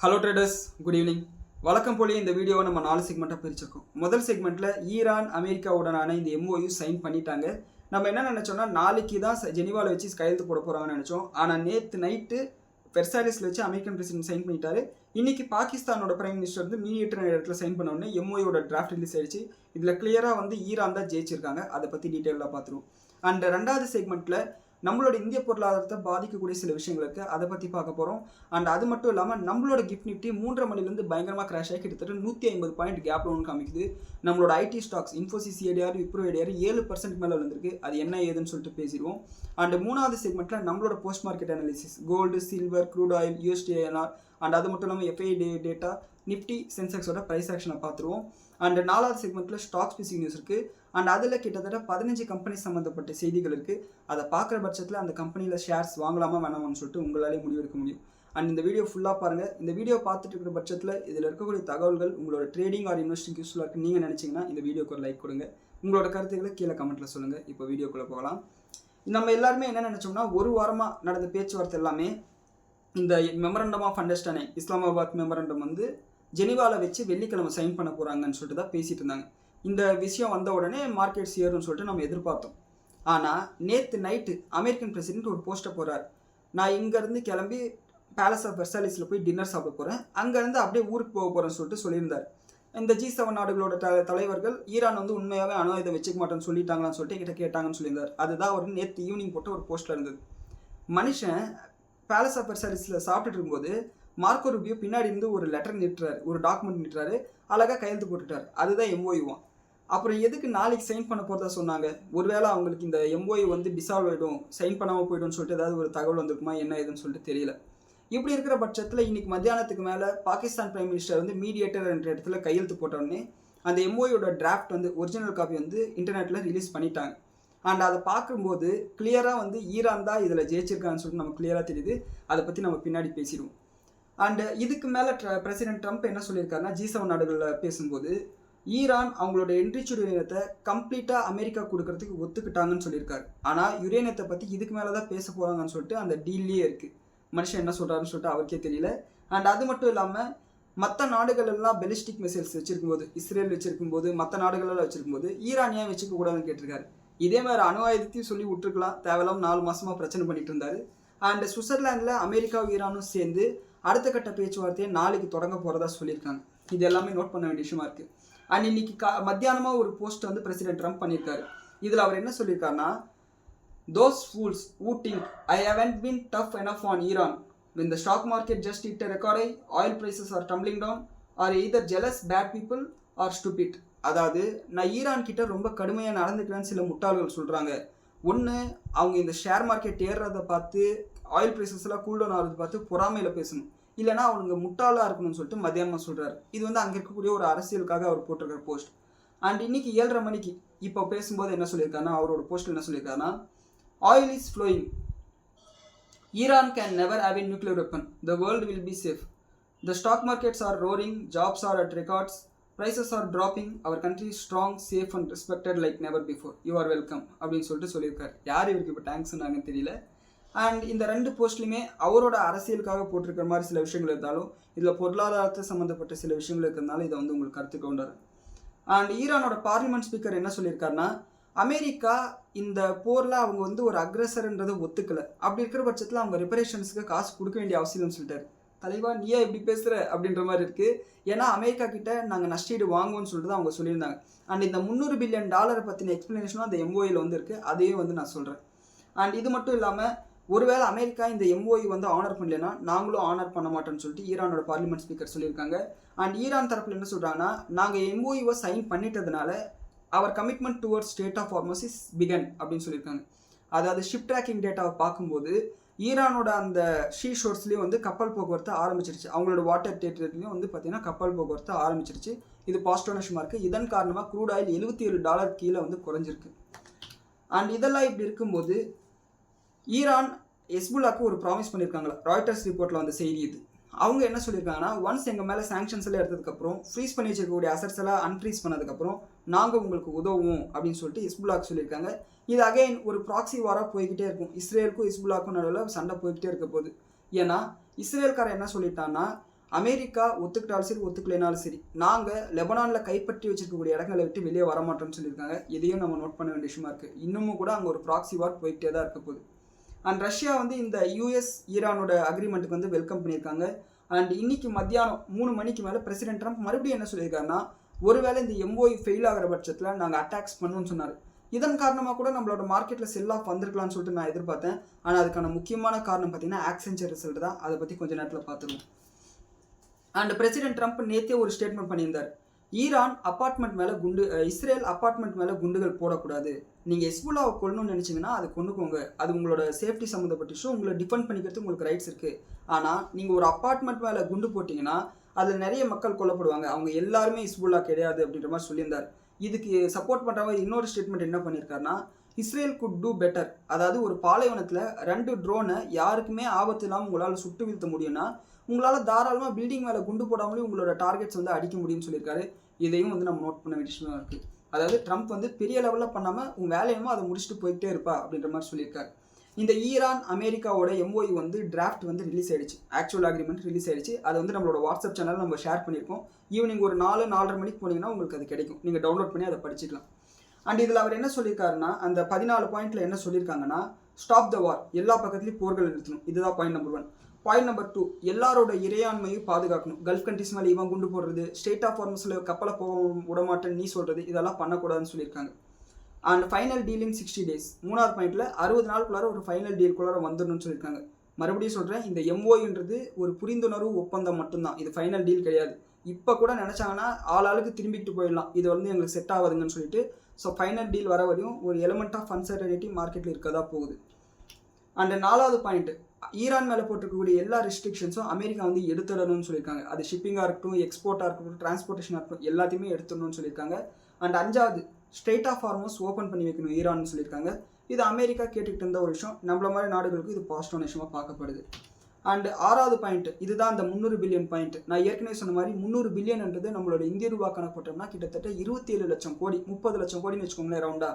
Hello traders, good evening. வழக்கம் போல இந்த வீடியோவை நம்ம 4 செக்மெண்ட்டாக பிரிச்சிருக்கோம். முதல் செக்மெண்ட்டில் ஈரான் அமெரிக்காவுடனான இந்த எம்ஓயு சைன் பண்ணிட்டாங்க. நம்ம என்ன நினச்சோம்னா நாளைக்கு தான் ஜெனிவாவில் வச்சு கையெழுத்து போட போகிறாங்கன்னு நினச்சோம். ஆனால் நேற்று நைட்டு வெர்சாலிஸில் வச்சு அமெரிக்கன் பிரசிடென்ட் சைன் பண்ணிட்டாரு. இன்னைக்கு பாகிஸ்தானோட பிரைம் மினிஸ்டர் வந்து மீடியேட்டர் இடத்துல சைன் பண்ண உடனே எம்ஓயோட டிராஃப்ட் ரிலீஸ் ஆயிடுச்சு. இதில் கிளியராக வந்து ஈரான் தான் ஜெயிச்சிருக்காங்க. அதை பற்றி டீட்டெயிலாக பார்த்துருவோம். அண்ட் ரெண்டாவது செக்மெண்ட்டில் நம்மளோட இந்திய பொருளாதாரத்தை பாதிக்கக்கூடிய சில விஷயங்கள் இருக்குது, அதை பற்றி பார்க்க போகிறோம். அண்ட் அது மட்டும் இல்லாமல் நம்மளோட கிஃப்ட் நிஃப்டி 3.5 மணிலேருந்து பயங்கரமாக கிராஷ் ஆகி கிட்டத்தட்ட 150 பாயிண்ட் கேப் ஒன்று காமிக்குது. நம்மளோட ID stocks Infosys ADR, Wipro ADR 7% மேலே வந்திருக்கு. அது என்ன ஏதுன்னு சொல்லிட்டு பேசிடுவோம். அண்ட் மூணாவது செக்மெண்ட்டில் நம்மளோட post market analysis, gold, silver, crude oil, USDINR and அது மட்டும் இல்லாமல் எஃப்ஐ டேட்டா, நிஃப்டி, சென்செக்ஸோட ப்ரைஸ் ஆக்ஷனை பார்த்துருவோம். அண்ட் நாலாவது செக்மெண்ட்டில் ஸ்டாக் ஸ்பெசிஃபிக் நியூஸ் இருக்குது. அண்ட் அதில் கிட்டத்தட்ட 15 கம்பெனி சம்மந்தப்பட்ட செய்திகள் இருக்குது. அதை பார்க்குற பட்சத்தில் அந்த கம்பெனியில் ஷேர்ஸ் வாங்கலாமா வேணாமான்னு சொல்லிட்டு உங்களாலே முடிவெடுக்க முடியும். அண்ட் இந்த வீடியோ ஃபுல்லாக பாருங்கள். இந்த வீடியோ பார்த்துட்டு இருக்கிற பட்சத்தில் இதில் இருக்கக்கூடிய தகவல்கள் உங்களோட ட்ரேடிங் ஆர் இன்வெஸ்டிங் யூஸ்ஃபுல்லாக இருக்குன்னு நீங்கள் நினச்சிங்கன்னா இந்த வீடியோக்கு ஒரு லைக் கொடுங்க. உங்களோட கருத்துக்களை கீழே கமெண்ட்டில் சொல்லுங்கள். இப்போ வீடியோக்குள்ளே போகலாம். நம்ம எல்லாருமே என்ன நினச்சோம்னா, ஒரு வாரமாக நடந்த பேச்சுவார்த்தை எல்லாமே இந்த memorandum of understanding, Islamabad memorandum வந்து ஜெனிவாவில் வச்சு வெள்ளிக்கிழமை சைன் பண்ண போகிறாங்கன்னு சொல்லிட்டு தான் பேசிகிட்டு இருந்தாங்க. இந்த விஷயம் வந்த உடனே மார்க்கெட்ஸ் ஏறும்னு சொல்லிட்டு நம்ம எதிர்பார்த்தோம். ஆனால் நேற்று நைட்டு அமெரிக்கன் பிரசிடென்ட் ஒரு போஸ்ட்டை போகிறார். நான் இங்கேருந்து கிளம்பி பேலஸ் ஆஃப் வெர்சாலிஸில் போய் டின்னர் சாப்பிட போகிறேன், அங்கேருந்து அப்படியே ஊருக்கு போக போகிறேன்னு சொல்லிட்டு சொல்லியிருந்தார். இந்த G7 நாடுகளோட தலைவர்கள் ஈரான் வந்து உண்மையாகவே அணு ஆயுதம் வச்சுக்க மாட்டேன்னு சொல்லிட்டாங்களான்னு சொல்லிட்டு என்கிட்ட கேட்டாங்கன்னு சொல்லியிருந்தார். அதுதான் அவர் நேற்று ஈவினிங் போட்டு ஒரு போஸ்ட்டில் இருந்தது. மனுஷன் பேலஸ் ஆஃப் வெர்சாலிஸில் சாப்பிட்டுட்டு இருக்கும்போது மார்க்கோ ரூபியோ பின்னாடி இருந்து ஒரு லெட்டர் நிட்டுறாரு, ஒரு டாக்குமெண்ட் நிட்டுறாரு, அழகாக கையெழுத்து போட்டுட்டார். அதுதான் எம்ஓயுவான். அப்புறம் எதுக்கு நாளைக்கு சைன் பண்ண போகிறதா சொன்னாங்க? ஒருவேளை அவங்களுக்கு இந்த எம்ஓயு வந்து டிசால்வ் ஆகிடும், சைன் பண்ணாமல் போய்டும்னு சொல்லிட்டு ஏதாவது ஒரு தகவல் வந்திருக்குமா, என்ன ஏதுன்னு சொல்லிட்டு தெரியல. இப்படி இருக்கிற பட்சத்தில் இன்னைக்கு மத்தியானத்துக்கு மேலே பாகிஸ்தான் பிரைம் மினிஸ்டர் வந்து மீடியேட்டர் என்ற இடத்துல கையெழுத்து போட்டோடனே அந்த எம்ஓயோட டிராஃப்ட் வந்து ஒரிஜினல் காப்பி வந்து இன்டர்நெட்டில் ரிலீஸ் பண்ணிட்டாங்க. அண்ட் அதை பார்க்கும்போது கிளியராக வந்து ஈரான் தான் இதில் ஜெயிச்சிருக்கான்னு சொல்லிட்டு நமக்கு கிளியராக தெரியுது. அதை பற்றி நம்ம பின்னாடி பேசிடுவோம். அண்ட் இதுக்கு மேலே பிரசிடென்ட் ட்ரம்ப் என்ன சொல்லியிருக்காருன்னா, G7 நாடுகளில் பேசும்போது ஈரான் அவங்களோட என்ரிச்டு யுரேனியத்தை கம்ப்ளீட்டாக அமெரிக்கா கொடுக்கறதுக்கு ஒத்துக்கிட்டாங்கன்னு சொல்லியிருக்காரு. ஆனால் யுரேனியத்தை பற்றி இதுக்கு மேலே தான் பேச போகிறாங்கன்னு சொல்லிட்டு அந்த டீல்லே இருக்குது. மனுஷன் என்ன சொல்கிறாருன்னு சொல்லிட்டு அவருக்கே தெரியல. அண்ட் அது மட்டும் இல்லாமல் மற்ற நாடுகள் எல்லாம் பெலிஸ்டிக் மிசைல்ஸ் வச்சிருக்கும்போது, இஸ்ரேல் வச்சிருக்கும்போது, மற்ற நாடுகளெல்லாம் வச்சிருக்கும்போது ஈரான் ஏன் வச்சுக்க கூடாதுன்னு கேட்டிருக்காரு. இதே மாதிரி அணு ஆயுதத்தையும் சொல்லி விட்டுருக்கலாம், தேவையில்லாம 4 மாசமாக பிரச்சனை பண்ணிட்டு இருந்தாரு. அண்ட் சுவிட்சர்லாண்டில் அமெரிக்காவும் ஈரானும் சேர்ந்து அடுத்த கட்ட பேச்சுவார்த்தையை நாளைக்கு தொடங்க போகிறதா சொல்லியிருக்காங்க. இது எல்லாமே நோட் பண்ண வேண்டிய விஷயமா இருக்குது. அண்ட் இன்னைக்கு மத்தியானமாக ஒரு போஸ்ட் வந்து பிரசிடென்ட் ட்ரம்ப் பண்ணியிருக்காரு. இதில் அவர் என்ன சொல்லியிருக்காருன்னா, those fools who think I haven't been tough enough on Iran when the stock market just hit a record high, oil prices are tumbling down, are either jealous bad people or stupid. அதாவது நான் Iran கிட்ட ரொம்ப கடுமையாக நடந்துக்கிறேன்னு சில முட்டாள்கள் சொல்கிறாங்க. ஒன்று, அவங்க இந்த ஷேர் மார்க்கெட் ஏறுறதை பார்த்து, ஆயில் ப்ரைஸஸ்லாம் கூல்டவுன் ஆகிறத பார்த்து பொறாமையில் பேசணும், இல்லைனா அவனுங்க முட்டாளாக இருக்கணும்னு சொல்லிட்டு மத்தியானமாக சொல்கிறாரு. இது வந்து அங்கே இருக்கக்கூடிய ஒரு அரசியலுக்காக அவர் போட்டிருக்கிற போஸ்ட். அண்ட் இன்னைக்கு 7:30 மணிக்கு இப்போ பேசும்போது என்ன சொல்லியிருக்காருன்னா, அவரோட போஸ்ட்டில் என்ன சொல்லியிருக்காருன்னா, oil is flowing, Iran can never have a nuclear weapon, the world will be safe, the stock markets are roaring, jobs are at records, prices are dropping, our country is strong, safe and respected like never before, you are welcome அப்படின்னு சொல்லிட்டு சொல்லியிருக்காரு. யார் இவருக்கு இப்போ thanks சொன்னாங்கன்னு தெரியல. And இந்த 2 போஸ்ட்லையுமே அவரோட அரசியலுக்காக போட்டிருக்கிற மாதிரி சில விஷயங்கள் இருந்தாலும் இதில் பொருளாதாரத்தை சம்மந்தப்பட்ட சில விஷயங்கள் இருக்கிறதுனால இதை வந்து உங்களுக்கு கருத்து கொண்டாரு. அண்ட் ஈரானோட பார்லிமெண்ட் ஸ்பீக்கர் என்ன சொல்லியிருக்காருன்னா, அமெரிக்கா இந்த போரில் அவங்க வந்து ஒரு அக்ரெசர்ன்றதை ஒத்துக்கலை, அப்படி இருக்கிற பட்சத்தில் அவங்க ரிப்பரேஷன்ஸுக்கு காசு கொடுக்க வேண்டிய அவசியம்னு சொல்லிட்டாரு. தலைவா நீயா இப்படி பேசுகிற அப்படின்ற மாதிரி இருக்குது. ஏன்னா அமெரிக்கா கிட்ட நாங்கள் நஷ்டீடு வாங்குவோம்னு சொல்லிட்டு தான் அவங்க சொல்லியிருந்தாங்க. அண்ட் இந்த $300 பில்லியன் பற்றின எக்ஸ்ப்ளனேஷனும் அந்த எம்ஓயில் வந்து இருக்குது, அதையும் வந்து நான் சொல்கிறேன். அண்ட் இது மட்டும் இல்லாமல் ஒருவேளை அமெரிக்கா இந்த எம்ஓஇ வந்து ஆனர் பண்ணலைன்னா நாங்களும் ஆனர் பண்ண மாட்டோம்னு சொல்லிட்டு ஈரானோட பார்லிமெண்ட் ஸ்பீக்கர் சொல்லியிருக்காங்க. அண்ட் ஈரான் தரப்பில் என்ன சொல்கிறாங்கன்னா, நாங்கள் எம்ஓஇவை சைன் பண்ணிட்டதுனால our commitment towards state of Hormuz is begun அப்படின்னு சொல்லியிருக்காங்க. அதாவது ஷிப் ட்ராக்கிங் டேட்டாவை பார்க்கும்போது ஈரானோட அந்த ஷீ ஷோர்ஸ்லேயும் வந்து கப்பல் போக்குவரத்து ஆரம்பிச்சிருச்சு. அவங்களோட வாட்டர் டெரிட்டரிலையும் வந்து பார்த்திங்கன்னா கப்பல் போக்குவரத்து ஆரம்பிச்சிருச்சு. இது பாசிட்டிவான விஷயமா இருக்குது. இதன் காரணமாக க்ரூட் ஆயில் $77 கீழே வந்து குறைஞ்சிருக்கு. அண்ட் இதெல்லாம் இப்படி இருக்கும்போது ஈரான் ஹெஸ்புல்லாக்கு ஒரு ப்ராமிஸ் பண்ணியிருக்காங்களா, ராய்ட்டர்ஸ் ரிப்போர்ட்டில் வந்த செய்தி இது. அவங்க என்ன சொல்லியிருக்காங்கன்னா, ஒன்ஸ் எங்கள் மேலே சாங்ஷன்ஸ் எல்லாம் எடுத்ததுக்கப்புறம், ஃப்ரீஸ் பண்ணி வச்சிருக்கக்கூடிய அசட்ஸ் எல்லாம் அன்ஃப்ரீஸ் பண்ணதுக்கப்புறம் நாங்கள் உங்களுக்கு உதவுவோம் அப்படின்னு சொல்லிட்டு ஹெஸ்புல்லாக்கு சொல்லியிருக்காங்க. இது அகைன் ஒரு ப்ராக்சி வாராக போய்கிட்டே இருக்கும். இஸ்ரேலுக்கும் ஹெஸ்புல்லாக்கும் நடுவில் சண்டை போய்கிட்டே இருக்க போகுது. ஏன்னா இஸ்ரேல்காரன் என்ன சொல்லிட்டான்னா, அமெரிக்கா ஒத்துக்கிட்டாலும் சரி ஒத்துக்கலைனாலும் சரி நாங்கள் லெபனானில் கைப்பற்றி வச்சிருக்கக்கூடிய இடங்களை விட்டு வெளியே வரமாட்டோம்னு சொல்லியிருக்காங்க. இதையும் நம்ம நோட் பண்ண வேண்டிய விஷயமா இருக்குது. இன்னமும் கூட அங்கே ஒரு ப்ராக்சி வார் போயிட்டே தான் இருக்க போகுது. அண்ட் ரஷ்யா வந்து இந்த யூஎஸ் ஈரானோட அக்ரிமெண்ட்டுக்கு வந்து வெல்கம் பண்ணியிருக்காங்க. அண்ட் இன்னைக்கு மத்தியானம் 3 மணிக்கு மேலே பிரசிடென்ட் ட்ரம்ப் மறுபடியும் என்ன சொல்லியிருக்காருன்னா, ஒருவேளை இந்த எம்ஓஇ ஃபெயில் ஆகிற பட்சத்தில் நாங்கள் அட்டாக்ஸ் பண்ணுவோம்னு சொன்னார். இதன் காரணமாக கூட நம்மளோட மார்க்கெட்டில் செல் ஆஃப் வந்திருக்கலாம்னு சொல்லிட்டு நான் எதிர்பார்த்தேன். ஆனால் அதுக்கான முக்கியமான காரணம் பார்த்தீங்கன்னா ஆக்சென்ச்சர் ரிசல்ட் தான். அதை பற்றி கொஞ்சம் நேரத்தில் பார்த்துருவோம். அண்ட் பிரசிடென்ட் ட்ரம்ப் நேற்றே ஒரு ஸ்டேட்மெண்ட் பண்ணியிருந்தார். ஈரான் அப்பார்ட்மெண்ட் மேலே இஸ்ரேல் அப்பார்ட்மெண்ட் மேலே குண்டுகள் போடக்கூடாது. நீங்கள் ஹெஸ்புல்லாவை கொல்லணும்னு நினச்சிங்கன்னா அதை கொண்டுக்கோங்க. அது உங்களோட சேஃப்டி சம்மந்தப்பட்ட விஷயம். உங்களை டிஃபெண்ட் பண்ணிக்கிறதுக்கு உங்களுக்கு ரைட்ஸ் இருக்குது. ஆனால் நீங்கள் ஒரு அப்பார்ட்மெண்ட் மேலே குண்டு போட்டிங்கன்னா அதில் நிறைய மக்கள் கொல்லப்படுவாங்க. அவங்க எல்லாருமே ஹிஸ்புல்லா கிடையாது அப்படின்ற மாதிரி சொல்லியிருந்தார். இதுக்கு சப்போர்ட் பண்ணுறவங்க இன்னொரு ஸ்டேட்மெண்ட் என்ன பண்ணியிருக்காருன்னா, இஸ்ரேல் குட் டூ பெட்டர். அதாவது ஒரு பாலைவனத்தில் 2 ட்ரோனை யாருக்குமே ஆபத்து இல்லாமல் உங்களால் சுட்டு வீழ்த்த முடியும்னா உங்களால் தாராளமாக பில்டிங் மேலே குண்டு போடாமலே உங்களோட டார்கெட்ஸ் வந்து அடிக்க முடியும்னு சொல்லியிருக்காரு. இதையும் வந்து நம்ம நோட் பண்ண வேண்டிய விஷயமா இருக்குது. அதாவது ட்ரம்ப் வந்து பெரிய லெவலில் பண்ணாமல் உங்கள் வேலையுமோ அதை முடிச்சுட்டு போயிட்டே இருப்பா அப்படின்ற மாதிரி சொல்லியிருக்காரு. இந்த ஈரான் அமெரிக்காவோட எம்ஓஇ வந்து டிராஃப்ட் வந்து ரிலீஸ் ஆயிடுச்சு. ஆக்சுவல் அக்ரிமெண்ட் ரிலீஸ் ஆயிடுச்சு. அது வந்து நம்மளோட வாட்ஸ்அப் சேனலில் நம்ம ஷேர் பண்ணியிருக்கோம். ஈவினிங் ஒரு 4-4:30 மணிக்கு போனீங்கன்னா உங்களுக்கு அது கிடைக்கும். நீங்கள் டவுன்லோட் பண்ணி அதை படிச்சுக்கலாம். அண்ட் இதில் அவர் என்ன சொல்லியிருக்காருன்னா, அந்த 14 பாயிண்ட்டில் என்ன சொல்லியிருக்காங்கன்னா, ஸ்டாப் த வார், எல்லா பக்கத்துலையும் போர்கள் நிறுத்தணும். இதுதான் பாயிண்ட் நம்பர் 1. பாயிண்ட் நம்பர் 2, எல்லாரோட இறையாண்மையும் பாதுகாக்கணும். கல்ஃப் கண்ட்ரிஸ் மேலே இவன் குண்டு போடுறது, ஸ்டேட் ஆஃப் ஹார்மஸில் கப்பலை போக விடமாட்டேன்னு நீ சொல்கிறது, இதெல்லாம் பண்ணக்கூடாதுன்னு சொல்லியிருக்காங்க. And final deal in 60 days. 3வது பாயிண்ட்டில் 60 நாளுக்குள்ளார ஒரு ஃபைனல் டீலுக்குள்ளார வந்துடணும்னு சொல்லியிருக்காங்க. மறுபடியும் சொல்கிறேன், இந்த எம்ஓஇன்றது ஒரு புரிந்துணர்வு ஒப்பந்தம் மட்டும்தான். இது ஃபைனல் டீல் கிடையாது. இப்போ கூட நினச்சாங்கன்னா ஆளுக்கு திரும்பிக்கிட்டு போயிடலாம், இது வந்து எங்களுக்கு செட் ஆகாதுங்கன்னு சொல்லிட்டு. ஸோ ஃபைனல் டீல் வர வரையும் ஒரு எலமெண்ட் ஆஃப் அன்சர்டனிட்டி மார்க்கெட்டில் இருக்கதா போகுது. அண்ட் 4வது பாயிண்ட், ஈரான் மேலே போட்டிருக்கக்கூடிய எல்லா ரெஸ்ட்ரிக்ஷன்ஸும் அமெரிக்கா வந்து எடுத்துடணும்னு சொல்லியிருக்காங்க. அது ஷிப்பிங்காக இருக்கட்டும், எக்ஸ்போர்ட்டாக இருக்கட்டும், டிரான்ஸ்போர்ட்டேஷனாக இருக்கட்டும், எல்லாத்தையுமே எடுத்துடணும்னு சொல்லியிருக்காங்க. அண்ட் 5வது, ஸ்ட்ரெயிட் ஆஃப் ஹார்மஸ் ஓப்பன் பண்ணி வைக்கணும் ஈரான்னு சொல்லியிருக்காங்க. இது அமெரிக்கா கேட்டுக்கிட்டு இருந்த ஒரு விஷயம். நம்மள மாதிரி நாடுகளுக்கு இது பாசிட்டிவான விஷயமாக பார்க்கப்படுது. அண்ட் 6வது பாயிண்ட், இதுதான் அந்த 300 பில்லியன் பாயிண்ட். நான் ஏற்கனவே சொன்ன மாதிரி 300 பில்லியன்ன்றது நம்மளோட இந்திய ரூபா கணக்கு போட்டோம்னா கிட்டத்தட்ட 27 லட்சம் கோடி, 30 லட்சம் கோடின்னு வச்சுக்கோங்களேன் ரவுண்டா.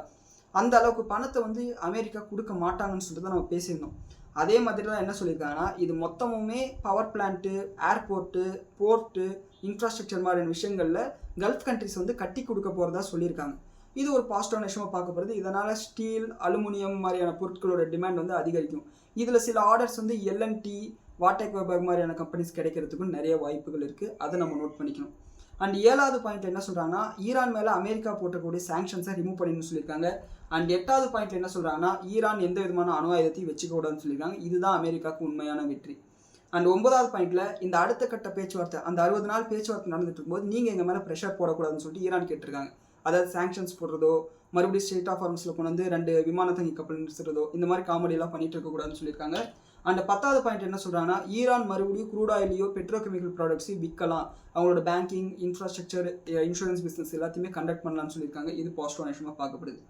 அந்த அளவுக்கு பணத்தை வந்து அமெரிக்கா கொடுக்க மாட்டாங்கன்னு சொல்லிட்டு தான் நம்ம பேசியிருந்தோம். அதே மாதிரி தான் என்ன சொல்லியிருக்காங்கன்னா, இது மொத்தமுமே power plant, airport, port, infrastructure மாதிரியான விஷயங்களில் கல்ஃப் கண்ட்ரிஸ் வந்து கட்டி கொடுக்க போகிறதா சொல்லியிருக்காங்க. இது ஒரு பாசிட்டிவான விஷயமாக பார்க்கப்படுது. இதனால் ஸ்டீல், அலுமினியம் மாதிரியான பொருட்களோட டிமாண்ட் வந்து அதிகரிக்கும். இதில் சில ஆர்டர்ஸ் வந்து எல்என்டி, வாட்டெக் வெபர்க் மாதிரியான கம்பெனிஸ் கிடைக்கிறதுக்கும் நிறைய வாய்ப்புகள் இருக்குது. அதை நம்ம நோட் பண்ணிக்கணும். அண்ட் 7வது பாயிண்ட் என்ன சொல்கிறாங்கன்னா, ஈரான் மேலே அமெரிக்கா போட்டக்கூடிய சாங்ஷன்ஸை ரிமூவ் பண்ணின்னு சொல்லியிருக்காங்க. அண்ட் 8வது பாயிண்ட் என்ன சொல்கிறாங்கன்னா, ஈரான் எந்த விதமான அணு ஆயுதத்தையும் வச்சுக்க கூடாதுன்னு சொல்லியிருக்காங்க. இதுதான் அமெரிக்காவுக்கு உண்மையான வெற்றி. அண்ட் 9வது பாயிண்ட்டில் இந்த அடுத்த கட்ட பேச்சுவார்த்தை, அந்த 60 நாள் பேச்சுவார்த்தை நடந்துட்டு இருக்கும்போது நீங்கள் எங்கள் மேலே ப்ரெஷர் போடக்கூடாதுன்னு சொல்லிட்டு ஈரான் கேட்டிருக்காங்க. அதாவது சாங்ஷன்ஸ் போடுறதோ, மறுபடியும் ஸ்டேட் ஆஃப் ஹார்மஸில் கொண்டு வந்து 2 விமான தங்கி கப்பல் நிறுத்துறதோ, இந்த மாதிரி காமெடியெல்லாம் பண்ணிட்டு இருக்கக்கூடாதுன்னு சொல்லியிருக்காங்க. அண்ட் 10வது பாயிண்ட் என்ன சொல்கிறாங்கன்னா, ஈரான் மறுபடியும் க்ரூட் ஆயிலையோ பெட்ரோகெமிக்கல் ப்ராடக்ட்ஸையும் விற்கலாம், அவங்களோட பேங்கிங், இன்ஃப்ராஸ்ட்ரக்சர், இன்சூரன்ஸ் பிஸ்னஸ் எல்லாத்தையுமே கண்டக்ட் பண்ணலாம்னு சொல்லியிருக்காங்க. இது பாசிட்டிவான விஷயமாக பார்க்கப்படுது.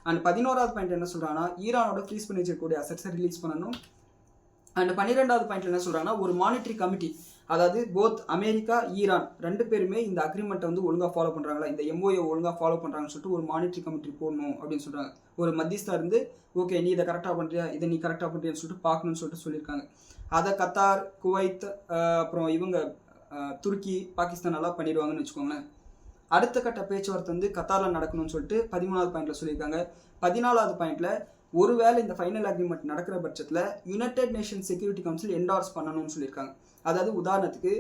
அண்ட் 11வது பாயிண்ட் என்ன சொல்கிறாங்கன்னா, ஈரானோட ஃப்ரீஸ் பண்ணி வச்சிருக்கக்கூடிய அசட்ஸை ரிலீஸ் பண்ணணும். அண்ட் 12வது பாயிண்ட் என்ன சொல்கிறாங்கன்னா, ஒரு மானிட்டரி கமிட்டி, அதாவது போத் அமெரிக்கா, ஈரான் 2 பேருமே இந்த அக்ரிமெண்ட்டை வந்து ஒழுங்காக ஃபாலோ பண்ணுறாங்களா, இந்த எம்ஓஏ ஒழுங்காக ஃபாலோ பண்ணுறாங்கன்னு சொல்லிட்டு ஒரு மானிட்டரி கமிட்டி போடணும் அப்படின்னு சொல்கிறாங்க. ஒரு மத்தியஸ்தா இருந்து, ஓகே நீ இதை கரெக்டாக பண்ணுறியா, இதை நீ கரெக்டாக பண்ணுறியான்னு சொல்லிட்டு பார்க்கணும்னு சொல்லிட்டு சொல்லியிருக்காங்க. அதை கத்தார், குவைத், அப்புறம் இவங்க துருக்கி, பாகிஸ்தான் எல்லாம் பண்ணிடுவாங்கன்னு வச்சுக்கோங்களேன். அடுத்த கட்ட பேச்சுவார்த்தை வந்து கத்தாரில் நடக்கணும்னு சொல்லிட்டு 13வது பாயிண்டில் சொல்லியிருக்காங்க. 14வது பாயிண்டில் ஒருவேளை இந்த ஃபைனல் அக்ரிமெண்ட் நடக்கிற பட்சத்தில் United Nations security council endorse பண்ணணும்னு சொல்லியிருக்காங்க. அதாவது உதாரணத்துக்கு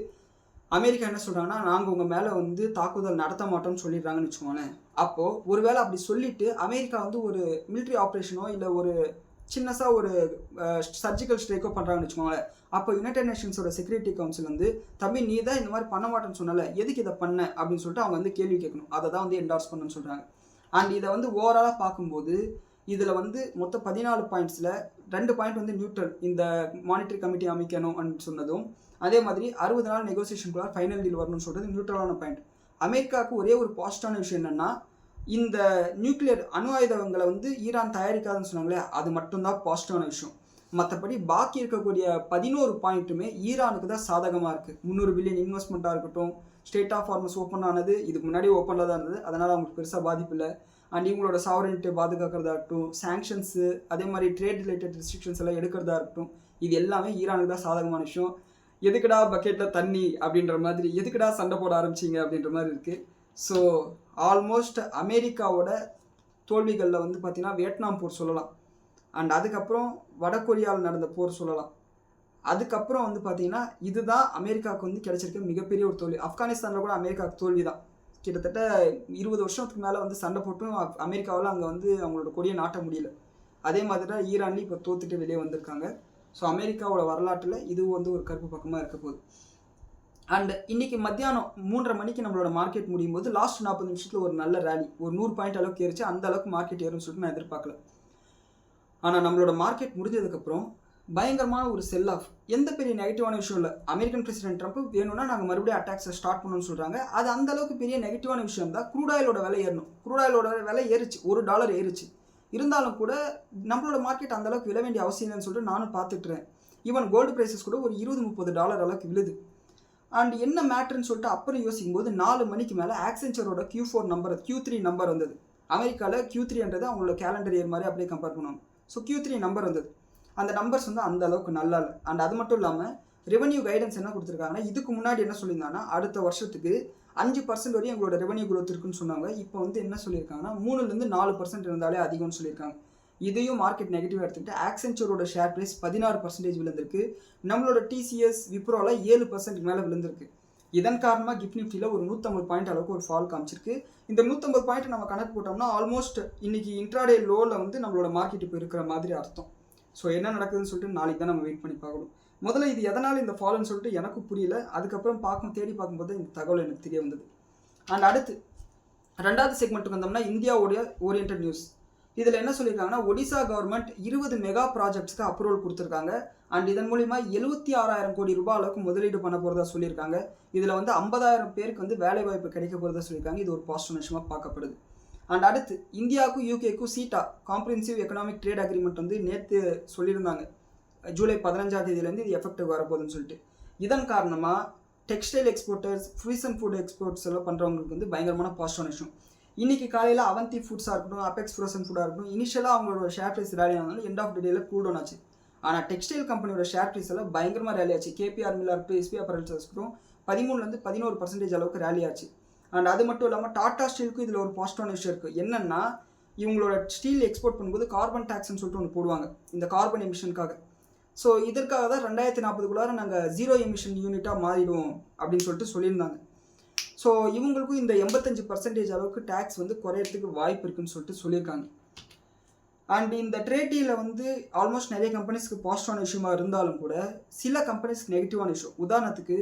அமெரிக்கா என்ன சொல்கிறாங்கன்னா, நாங்கள் உங்கள் மேலே வந்து தாக்குதல் நடத்த மாட்டோம்னு சொல்லிடுறாங்கன்னு வச்சுக்கோங்களேன். அப்போது ஒருவேளை அப்படி சொல்லிவிட்டு அமெரிக்கா வந்து ஒரு மிலிட்ரி ஆப்ரேஷனோ இல்லை ஒரு சின்னஸாக ஒரு சர்ஜிக்கல் ஸ்ட்ரைக்கோ பண்ணுறாங்கன்னு வச்சுக்கோங்களேன். அப்போ யுனைடெட் நேஷன்ஸோட செக்யூரிட்டி கவுன்சில் வந்து, தம்பி நீ தான் இந்த மாதிரி பண்ண மாட்டேன்னு சொன்னல, எதுக்கு இதை பண்ண அப்படின்னு சொல்லிட்டு அவங்க வந்து கேள்வி கேட்கணும். அதை தான் வந்து என்டார்ஸ் பண்ணணும்னு சொல்கிறாங்க. அண்ட் இதை வந்து ஓவராலாக பார்க்கும்போது இதில் வந்து மொத்தம் 14 பாயிண்ட்ஸில் 2 பாயிண்ட் வந்து நியூட்ரல், இந்த மானிட்டரி கமிட்டி அமைக்கணும் அப்படின்னு சொன்னதும், அதே மாதிரி 60 நாள் நெகோசியேஷனுக்குள்ள ஃபைனல் டீல் வரணும்னு சொல்கிறது நியூட்ரலான பாயிண்ட். அமெரிக்காவுக்கு ஒரே ஒரு பாசிட்டிவான விஷயம் என்னென்னா, இந்த நியூக்ளியர் அணு ஆயுதங்களை வந்து ஈரான் தயாரிக்காதுன்னு சொன்னாங்களே, அது மட்டும்தான் பாசிட்டிவான விஷயம். மற்றபடி பாக்கி இருக்கக்கூடிய 11 பாயிண்ட்டுமே ஈரானுக்கு தான் சாதகமாக இருக்குது. 300 பில்லியன் இன்வெஸ்ட்மெண்ட்டாக இருக்கட்டும், ஸ்டேட் ஆஃப் ஹார்மஸ் ஓப்பன் ஆனது இதுக்கு முன்னாடி ஓப்பனில் தான் இருந்தது, அதனால் அவங்களுக்கு பெருசாக பாதிப்பு இல்லை. அண்ட் இவங்களோட சாவரனிட்டி பாதுகாக்கிறதா இருக்கட்டும், சாங்ஷன்ஸு, அதே மாதிரி ட்ரேட் ரிலேட்டட் ரெஸ்ட்ரிக்ஷன்ஸ் எல்லாம் எடுக்கிறதா இருக்கட்டும், இது எல்லாமே ஈரானுக்கு தான் சாதகமான விஷயம். எதுக்குடா பக்கெட்டில் தண்ணி அப்படின்ற மாதிரி, எதுக்குடா சண்டை போட ஆரம்பிச்சிங்க அப்படின்ற மாதிரி இருக்குது. ஸோ ஆல்மோஸ்ட் அமெரிக்காவோட தோல்விகளில் வந்து பார்த்திங்கன்னா வியட்நாம் போர் சொல்லலாம். அண்ட் அதுக்கப்புறம் வடகொரியாவில் நடந்த போர் சொல்லலாம். அதுக்கப்புறம் வந்து பார்த்தீங்கன்னா இதுதான் அமெரிக்காவுக்கு வந்து கிடைச்சிருக்க மிகப்பெரிய ஒரு தோல்வி. ஆப்கானிஸ்தானில் கூட அமெரிக்காவுக்கு தோல்வி தான். கிட்டத்தட்ட 20 வருஷத்துக்கு மேலே வந்து சண்டை போட்டும் அமெரிக்காவில் அங்கே வந்து அவங்களோட கொடியை நாட்ட முடியல. அதே மாதிரி தான் ஈரான்லேயும் இப்போ தோத்துட்டு வெளியே வந்திருக்காங்க. ஸோ அமெரிக்காவோட வரலாற்றில் இது வந்து ஒரு கருப்பு பக்கமாக இருக்க போகுது. அண்ட் இன்றைக்கி மத்தியானம் 3:30 மணிக்கு நம்மளோட மார்க்கெட் முடியும் போது லாஸ்ட் 40 நிமிஷத்தில் ஒரு நல்ல ரேலி, ஒரு 100 பாயிண்ட் அளவுக்கு ஏறிச்சு. அந்த அளவுக்கு மார்க்கெட் ஏறும்னு சொல்லிட்டு நான் எதிர்பார்க்கல. ஆனால் நம்மளோட மார்க்கெட் முடிஞ்சதுக்கப்புறம் பயங்கரமான ஒரு செல் ஆஃப். எந்த பெரிய நெகட்டிவான விஷயம் இல்லை. அமெரிக்கன் பிரசிடென்ட் ட்ரம்ப் வேணும்னா நாங்கள் மறுபடியும் அட்டாக்ஸை ஸ்டார்ட் பண்ணணும்னு சொல்கிறாங்க. அது அந்த அளவுக்கு பெரிய நெகட்டிவான விஷயம் தான். க்ரூட் ஆயிலோட விலை ஏறணும். க்ரூட் ஆயிலோட விலை ஏறிச்சு, $1 ஏறிச்சு. இருந்தாலும் கூட நம்மளோட மார்க்கெட் அந்த அளவுக்கு விழ வேண்டிய அவசியம் இல்லைன்னு சொல்லிட்டு நானும் பார்த்துட்டுறேன். ஈவன் கோல்டு ப்ரைஸஸ் கூட ஒரு $20-30 அளவுக்கு விழுது. அண்ட் என்ன மேட்ருன்னு சொல்லிட்டு அப்புறம் யோசிக்கும் போது 4 மணிக்கு மேலே ஆக்சென்ச்சரோட Q4 நம்பர், Q3 நம்பர் வந்தது. அமெரிக்காவில் Q3ன்றது அவங்களோட கேலண்டர் இயர் மாதிரி அப்படியே கம்பேர் பண்ணுவாங்க. ஸோ Q3 நம்பர் வந்தது. அந்த நம்பர்ஸ் வந்து அந்த அளவுக்கு நல்லா இல்லை. அண்ட் அது மட்டும் இல்லாமல் ரெவன்யூ கைடன்ஸ் என்ன கொடுத்துருக்காங்கன்னா, இதுக்கு முன்னாடி என்ன சொல்லியிருந்தாங்கன்னா அடுத்த வருஷத்துக்கு 5% வரையும் எங்களோட ரெவன்யூ க்ரோத் இருக்குன்னு சொன்னாங்க. இப்போ வந்து என்ன சொல்லியிருக்காங்கன்னா 3-4% இருந்தாலே அதிகம்னு சொல்லியிருக்காங்க. இதையும் மார்க்கெட் நெகட்டிவாக எடுத்துக்கிட்டு ஆக்சென்ச்சரோட ஷேர் ப்ரைஸ் 16% விழுந்திருக்கு. நம்மளோட TCS விப்ரோவில் 7% மேலே விழுந்திருக்கு. இதன் காரணமாக கிஃப்ட் நிஃப்டியில் ஒரு 150 பாயிண்ட் அளவுக்கு ஒரு ஃபால் காமிச்சிருக்கு. இந்த 150 பாயிண்ட் நம்ம கணக்கு போட்டோம்னா ஆல்மோஸ்ட் இன்னைக்கு இன்ட்ராடே லோவில் வந்து நம்மளோட மார்க்கெட் இப்போ இருக்கிற மாதிரி அர்த்தம். ஸோ என்ன நடக்குதுன்னு சொல்லிட்டு நாளைக்கு தான் நம்ம வெயிட் பண்ணி பார்க்கணும். முதல்ல இது எதனால் இந்த ஃபால்னு சொல்லிட்டு எனக்கு புரியல. அதுக்கப்புறம் தேடி பார்க்கும்போது இந்த தகவல் எனக்கு தெரிய வந்தது. அண்ட் அடுத்து 2வது செக்மெண்ட்டுக்கு வந்தோம்னா இந்தியாவுடைய ஓரியன்ட் நியூஸ். இதில் என்ன சொல்லியிருக்காங்கன்னா, ஒடிசா கவர்மெண்ட் 20 மெகா ப்ராஜெக்ட்ஸ்க்கு அப்ரூவல் கொடுத்துருக்காங்க. அண்ட் இதன் மூலிமா 76,000 கோடி ரூபாய் அளவுக்கு முதலீடு பண்ண போகிறதா சொல்லியிருக்காங்க. இதில் வந்து 50,000 பேருக்கு வந்து வேலை வாய்ப்பு கிடைக்க போகிறதா சொல்லியிருக்காங்க. இது ஒரு பாசிட்டிவ் விஷயமாக பார்க்கப்படுது. அண்ட் அடுத்து இந்தியாவுக்கும் யூகேக்கும் சீட்டா காம்ப்ரிஹென்சிவ் எக்கனாமிக் ட்ரேட் அக்ரிமெண்ட் வந்து நேற்று சொல்லியிருந்தாங்க. ஜூலை 15ஆம் தேதியிலேருந்து இது எஃபெக்டிவ் வரப்போகுதுன்னு சொல்லிட்டு. இதன் காரணமாக டெக்ஸ்டைல் எக்ஸ்போர்ட்டர்ஸ், ஃப்ரீசன் ஃபுட் எக்ஸ்போர்ட்ஸ் எல்லாம் பண்ணுறவங்களுக்கு வந்து பயங்கரமான பாசிட்டிவ் விஷயம். இன்றைக்கி காலையில் அவந்தி ஃபுட்ஸாக இருக்கட்டும், அபெக்ஸ் ஃப்ரோசன் ஃபுட்டாக இருக்கட்டும், இனிஷியலாக அவங்களோட ஷேர் ப்ரைஸ் ரேலி ஆனாலும் எண்ட் ஆஃப் த டேயில் கூல் டவுன் ஆச்சு. ஆனால் டெக்ஸ்டைல் கம்பெனியோட ஷேர் ப்ரைஸ் எல்லாம் பயங்கரமாக ரேலி ஆச்சு. KPR மில்லாக இருக்கட்டும், SB அப்பரல்ஸ் இருக்கட்டும் 13-11% அளவுக்கு ரேலி ஆச்சு. அண்ட் அது மட்டும் இல்லாமல் டாடா ஸ்டீலுக்கும் இதில் ஒரு பாசிட்டிவான விஷயம் இருக்குது. என்னென்னா, இவங்களோட ஸ்டீல் எக்ஸ்போர்ட் பண்ணும்போது கார்பன் டேக்ஸ்ன்னு சொல்லிட்டு ஒன்று போடுவாங்க இந்த கார்பன் எமிஷனுக்காக. ஸோ இதற்காக தான் 2040 நாங்கள் 0 எமிஷன் யூனிட்டாக மாறிடுவோம் அப்படின்னு சொல்லிட்டு சொல்லியிருந்தாங்க. ஸோ இவங்களுக்கும் இந்த 85% அளவுக்கு டேக்ஸ் வந்து குறையறதுக்கு வாய்ப்பு இருக்குன்னு சொல்லிட்டு சொல்லியிருக்காங்க. அண்ட் இந்த ட்ரேட் டீலில் வந்து ஆல்மோஸ்ட் நிறைய கம்பெனிஸ்க்கு பாசிட்டிவான விஷயமா இருந்தாலும் கூட சில கம்பெனிஸ்க்கு நெகட்டிவான விஷயம். உதாரணத்துக்கு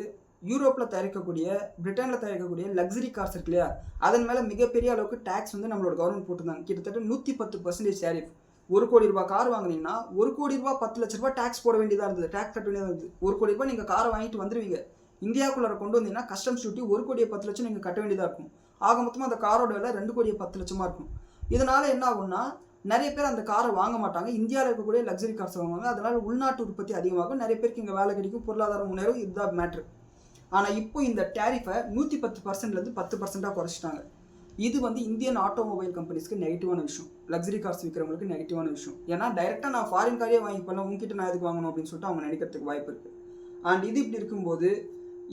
யூரோப்பில் தயாரிக்கக்கூடிய, பிரிட்டனில் தயாரிக்கக்கூடிய லக்ஸரி கார்ஸ் இருக்கு இல்லையா, அதன் மேலே மிகப்பெரிய அளவுக்கு டேக்ஸ் வந்து நம்மளோட கவர்மெண்ட் போட்டிருந்தாங்க. கிட்டத்தட்ட 110% டேரிஃப். ₹1 கோடி கார் வாங்கினீங்கன்னா ₹1 கோடி 10 லட்ச ரூபா டேக்ஸ் போட வேண்டியதாக இருந்தது, டேக்ஸ் கட்ட வேண்டியதாக இருந்தது. ₹1 கோடி நீங்கள் காரை வாங்கிட்டு வந்துடுவீங்க. இந்தியாவுக்குள்ளார கொண்டு வந்தீங்கன்னா கஸ்டம்ஸ் டியூட்டி ₹1 கோடி 10 லட்சம் நீங்கள் கட்ட வேண்டியதாக இருக்கும். ஆக மொத்தமாக அந்த காரோட விலை ₹2 கோடி 10 லட்சமாக இருக்கும். இதனால் என்ன ஆகும்னா, நிறைய பேர் அந்த காரை வாங்க மாட்டாங்க. இந்தியாவில் இருக்கக்கூடிய லக்ஸரி கார்ஸ் வாங்குவாங்க. அதனால் உள்நாட்டு உற்பத்தி அதிகமாகும், நிறைய பேருக்கு இங்கே வேலை கிடைக்கும், பொருளாதாரம் முன்னேறும். இதுதான் மேட்ரு. ஆனால் இப்போ இந்த டேரிஃபை 110%லேருந்து 10%ஆக குறைச்சிட்டாங்க. இது வந்து இந்தியன் ஆட்டோமொபைல் கம்பெனிஸ்க்கு நெகட்டிவான விஷயம். லக்ஸரி கார்ஸ் விற்கிறவங்களுக்கு நெகட்டிவான விஷயம். ஏன்னா டைரெக்டாக நான் ஃபாரின் காரே வாங்கிப்பேன், உங்ககிட்ட நான் எதுக்கு வாங்கணும் அப்படின்னு சொல்லிட்டு அவங்க நினைக்கிறதுக்கு வாய்ப்பு இருக்குது. அண்ட் இது இப்படி இருக்கும்போது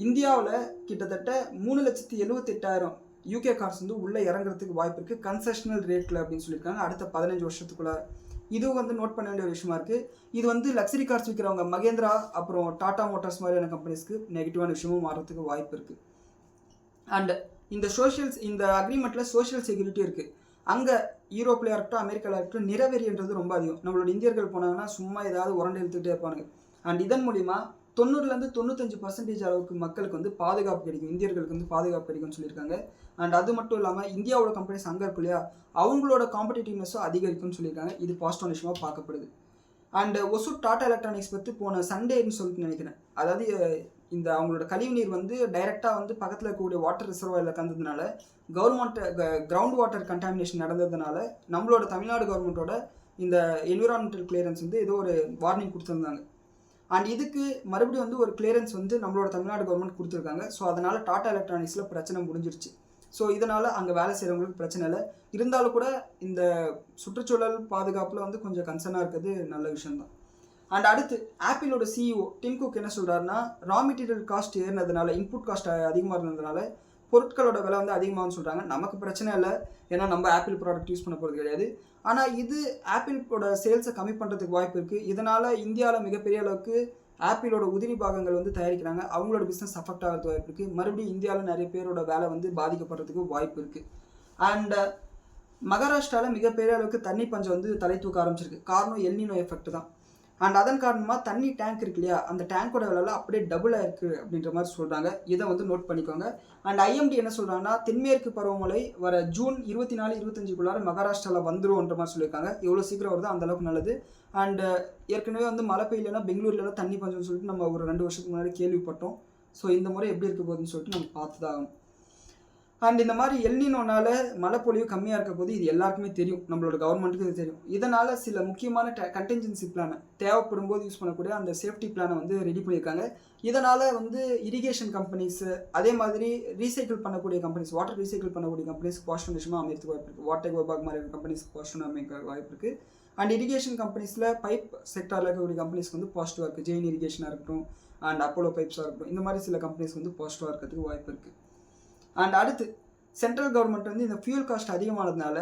இந்தியாவில் கிட்டத்தட்ட 3,78,000 UK கார்ஸ் வந்து உள்ளே இறங்குறதுக்கு வாய்ப்பு இருக்குது கன்செஷனல் ரேட்டில் அப்படின்னு சொல்லியிருக்காங்க அடுத்த 15 வருஷத்துக்குள்ளே. இதுவும் வந்து நோட் பண்ண வேண்டிய ஒரு விஷயமா இருக்குது. இது வந்து லக்ஸரி கார்ஸ் விற்கிறவங்க மகேந்திரா அப்புறம் டாடா மோட்டார்ஸ் மாதிரியான கம்பெனிஸ்க்கு நெகட்டிவான விஷயமும் மாறுறதுக்கு வாய்ப்பு இருக்குது. அண்ட் இந்த அக்ரிமெண்ட்டில் சோஷியல் செக்யூரிட்டி இருக்குது. அங்கே யூரோப்லையாக இருக்கட்டும், அமெரிக்காவில் இருக்கட்டும் நிறவெறின்றது ரொம்ப அதிகம். நம்மளோட இந்தியர்கள் போனாங்கன்னா சும்மா ஏதாவது உரண்டு எடுத்துக்கிட்டே இருப்பானுங்க. அண்ட் இதன் மூலிமா 90-95% அளவுக்கு மக்களுக்கு வந்து பாதுகாப்பு கிடைக்கும், இந்தியர்களுக்கு வந்து பாதுகாப்பு கிடைக்கும்னு சொல்லியிருக்காங்க. அண்ட் அது மட்டும் இல்லாமல் இந்தியாவோட கம்பெனிஸ் அங்கே இருக்கும் இல்லையா, அவங்களோட காம்படிட்டிவ்னஸும் அதிகரிக்கும்னு சொல்லியிருக்காங்க. இது பாசிட்டிவ் விஷயமாக பார்க்கப்படுது. அண்ட் ஒசூர் டாடா எலக்ட்ரானிக்ஸ் பற்றி போன சண்டேன்னு சொல்லிட்டு நினைக்கிறேன். அதாவது இந்த அவங்களோட கழிவுநீர் வந்து டைரெக்டாக வந்து பக்கத்தில் இருக்கக்கூடிய வாட்டர் ரிசர்வாயரில் கலந்ததுனால கிரவுண்ட் வாட்டர் கண்டாமினேஷன் நடந்ததுனால நம்மளோட தமிழ்நாடு கவர்மெண்ட்டோட இந்த என்விரான்மெண்டல் கிளியரன்ஸ் வந்து ஏதோ ஒரு வார்னிங் கொடுத்துருந்தாங்க. அண்ட் இதுக்கு மறுபடியும் வந்து ஒரு கிளியரன்ஸ் வந்து நம்மளோட தமிழ்நாடு கவர்மெண்ட் கொடுத்துருக்காங்க. ஸோ அதனால் டாடா எலக்ட்ரானிக்ஸில் பிரச்சனை முடிஞ்சிருச்சு. ஸோ இதனால் அங்கே வேலை செய்கிறவங்களுக்கு பிரச்சனை இல்லை. இருந்தாலும் கூட இந்த சுற்றுச்சூழல் பாதுகாப்பில் வந்து கொஞ்சம் கன்சர்னாக இருக்கிறது நல்ல விஷயம்தான். அண்ட் அடுத்து ஆப்பிளோட சிஇஓ டிம் குக் என்ன சொல்கிறாருன்னா, ரா மெட்டீரியல் காஸ்ட் ஏறினதுனால, இன்புட் காஸ்ட் அதிகமாக இருந்ததுனால பொருட்களோட விலை வந்து அதிகமாகும்னு சொல்கிறாங்க. நமக்கு பிரச்சனை இல்லை, ஏன்னா நம்ம ஆப்பிள் ப்ராடக்ட் யூஸ் பண்ண போகிறது கிடையாது. ஆனால் இது ஆப்பிளோட சேல்ஸை கம்மி பண்ணுறதுக்கு வாய்ப்பு இருக்குது. இதனால் இந்தியாவில் மிகப்பெரிய அளவுக்கு ஆப்பிளோட உதிரி பாகங்கள் வந்து தயாரிக்கிறாங்க, அவங்களோட பிஸ்னஸ் அஃபெக்ட் ஆகிறது வாய்ப்பு இருக்குது. மறுபடியும் இந்தியாவில் நிறைய பேரோட வேலை வந்து பாதிக்கப்படுறதுக்கு வாய்ப்பு இருக்குது. அண்ட் மகாராஷ்டிராவில் மிகப்பெரிய அளவுக்கு தண்ணி பஞ்சம் வந்து தலை தூக்க ஆரம்பிச்சிருக்கு. காரணம் எல்னினோ எஃபெக்ட் தான். அண்ட் அதன் காரணமாக தண்ணி டேங்க் இருக்கு இல்லையா, அந்த டேங்கோட விலைலாம் அப்படியே டபுள் ஆயிருக்கு அப்படின்ற மாதிரி சொல்கிறாங்க. இதை வந்து நோட் பண்ணிக்கோங்க. அண்ட் ஐஎம்டி என்ன சொல்கிறாங்கன்னா, தென்மேற்கு பருவமழை வர ஜூன் 24-25 மகாராஷ்டிராவில் வந்துரும்ன்ற மாதிரி சொல்லியிருக்காங்க. எவ்வளோ சீக்கிரம் வருதோ அந்தளவுக்கு நல்லது. அண்டு ஏற்கனவே வந்து மழை பெய்யலைன்னா பெங்களூர்லாம் தண்ணி பஞ்சம்னு சொல்லிட்டு நம்ம ஒரு 2 வருஷத்துக்கு முன்னாடி கேள்விப்பட்டோம். ஸோ இந்த முறை எப்படி இருக்க போகுதுன்னு சொல்லிட்டு நம்ம பார்த்து தான் ஆகணும். அண்ட் இந்த மாதிரி எல்னினோனால மழைப்பொழிவு கம்மியாக இருக்க போது இது எல்லாருக்குமே தெரியும், நம்மளோட கவர்மெண்ட்டுக்கு இது தெரியும். இதனால் சில முக்கியமான கண்டின்ஜென்சி பிளானை தேவைப்படும் போது யூஸ் பண்ணக்கூடிய அந்த சேஃப்டி பிளானை வந்து ரெடி பண்ணியிருக்காங்க. இதனால் வந்து இரிகேஷன் கம்பெனிஸு, அதே மாதிரி ரீசைக்கிள் பண்ணக்கூடிய கம்பெனிஸ், வாட்டர் ரீசைக்கிள் பண்ணக்கூடிய கம்பெனிஸ்க்கு பாசிட்டிவ் விஷயமாக அமைக்கிறதுக்கு வாய்ப்பு இருக்குது. வாட்டர் விபாக் மாதிரி கம்பெனிஸ்க்கு பாசிட்டிவ் அமைக்க வாய்ப்பு இருக்குது. அண்ட் இரிகேஷன் கம்பெனிஸில் பைப் செக்டரில் இருக்கக்கூடிய கம்பெனிஸ்க்கு வந்து பாசிட்டிவாக இருக்குது. ஜெயின் இரிகேஷனாக இருக்கட்டும், அண்ட் அப்போலோ பைப்ஸாக இருக்கட்டும், இந்த மாதிரி சில கம்பெனிஸ் வந்து பாசிட்டிவாக இருக்கிறதுக்கு வாய்ப்பு இருக்குது. அண்ட் அடுத்து சென்ட்ரல் கவர்மெண்ட் வந்து இந்த ஃபியூல் காஸ்ட் அதிகமானதுனால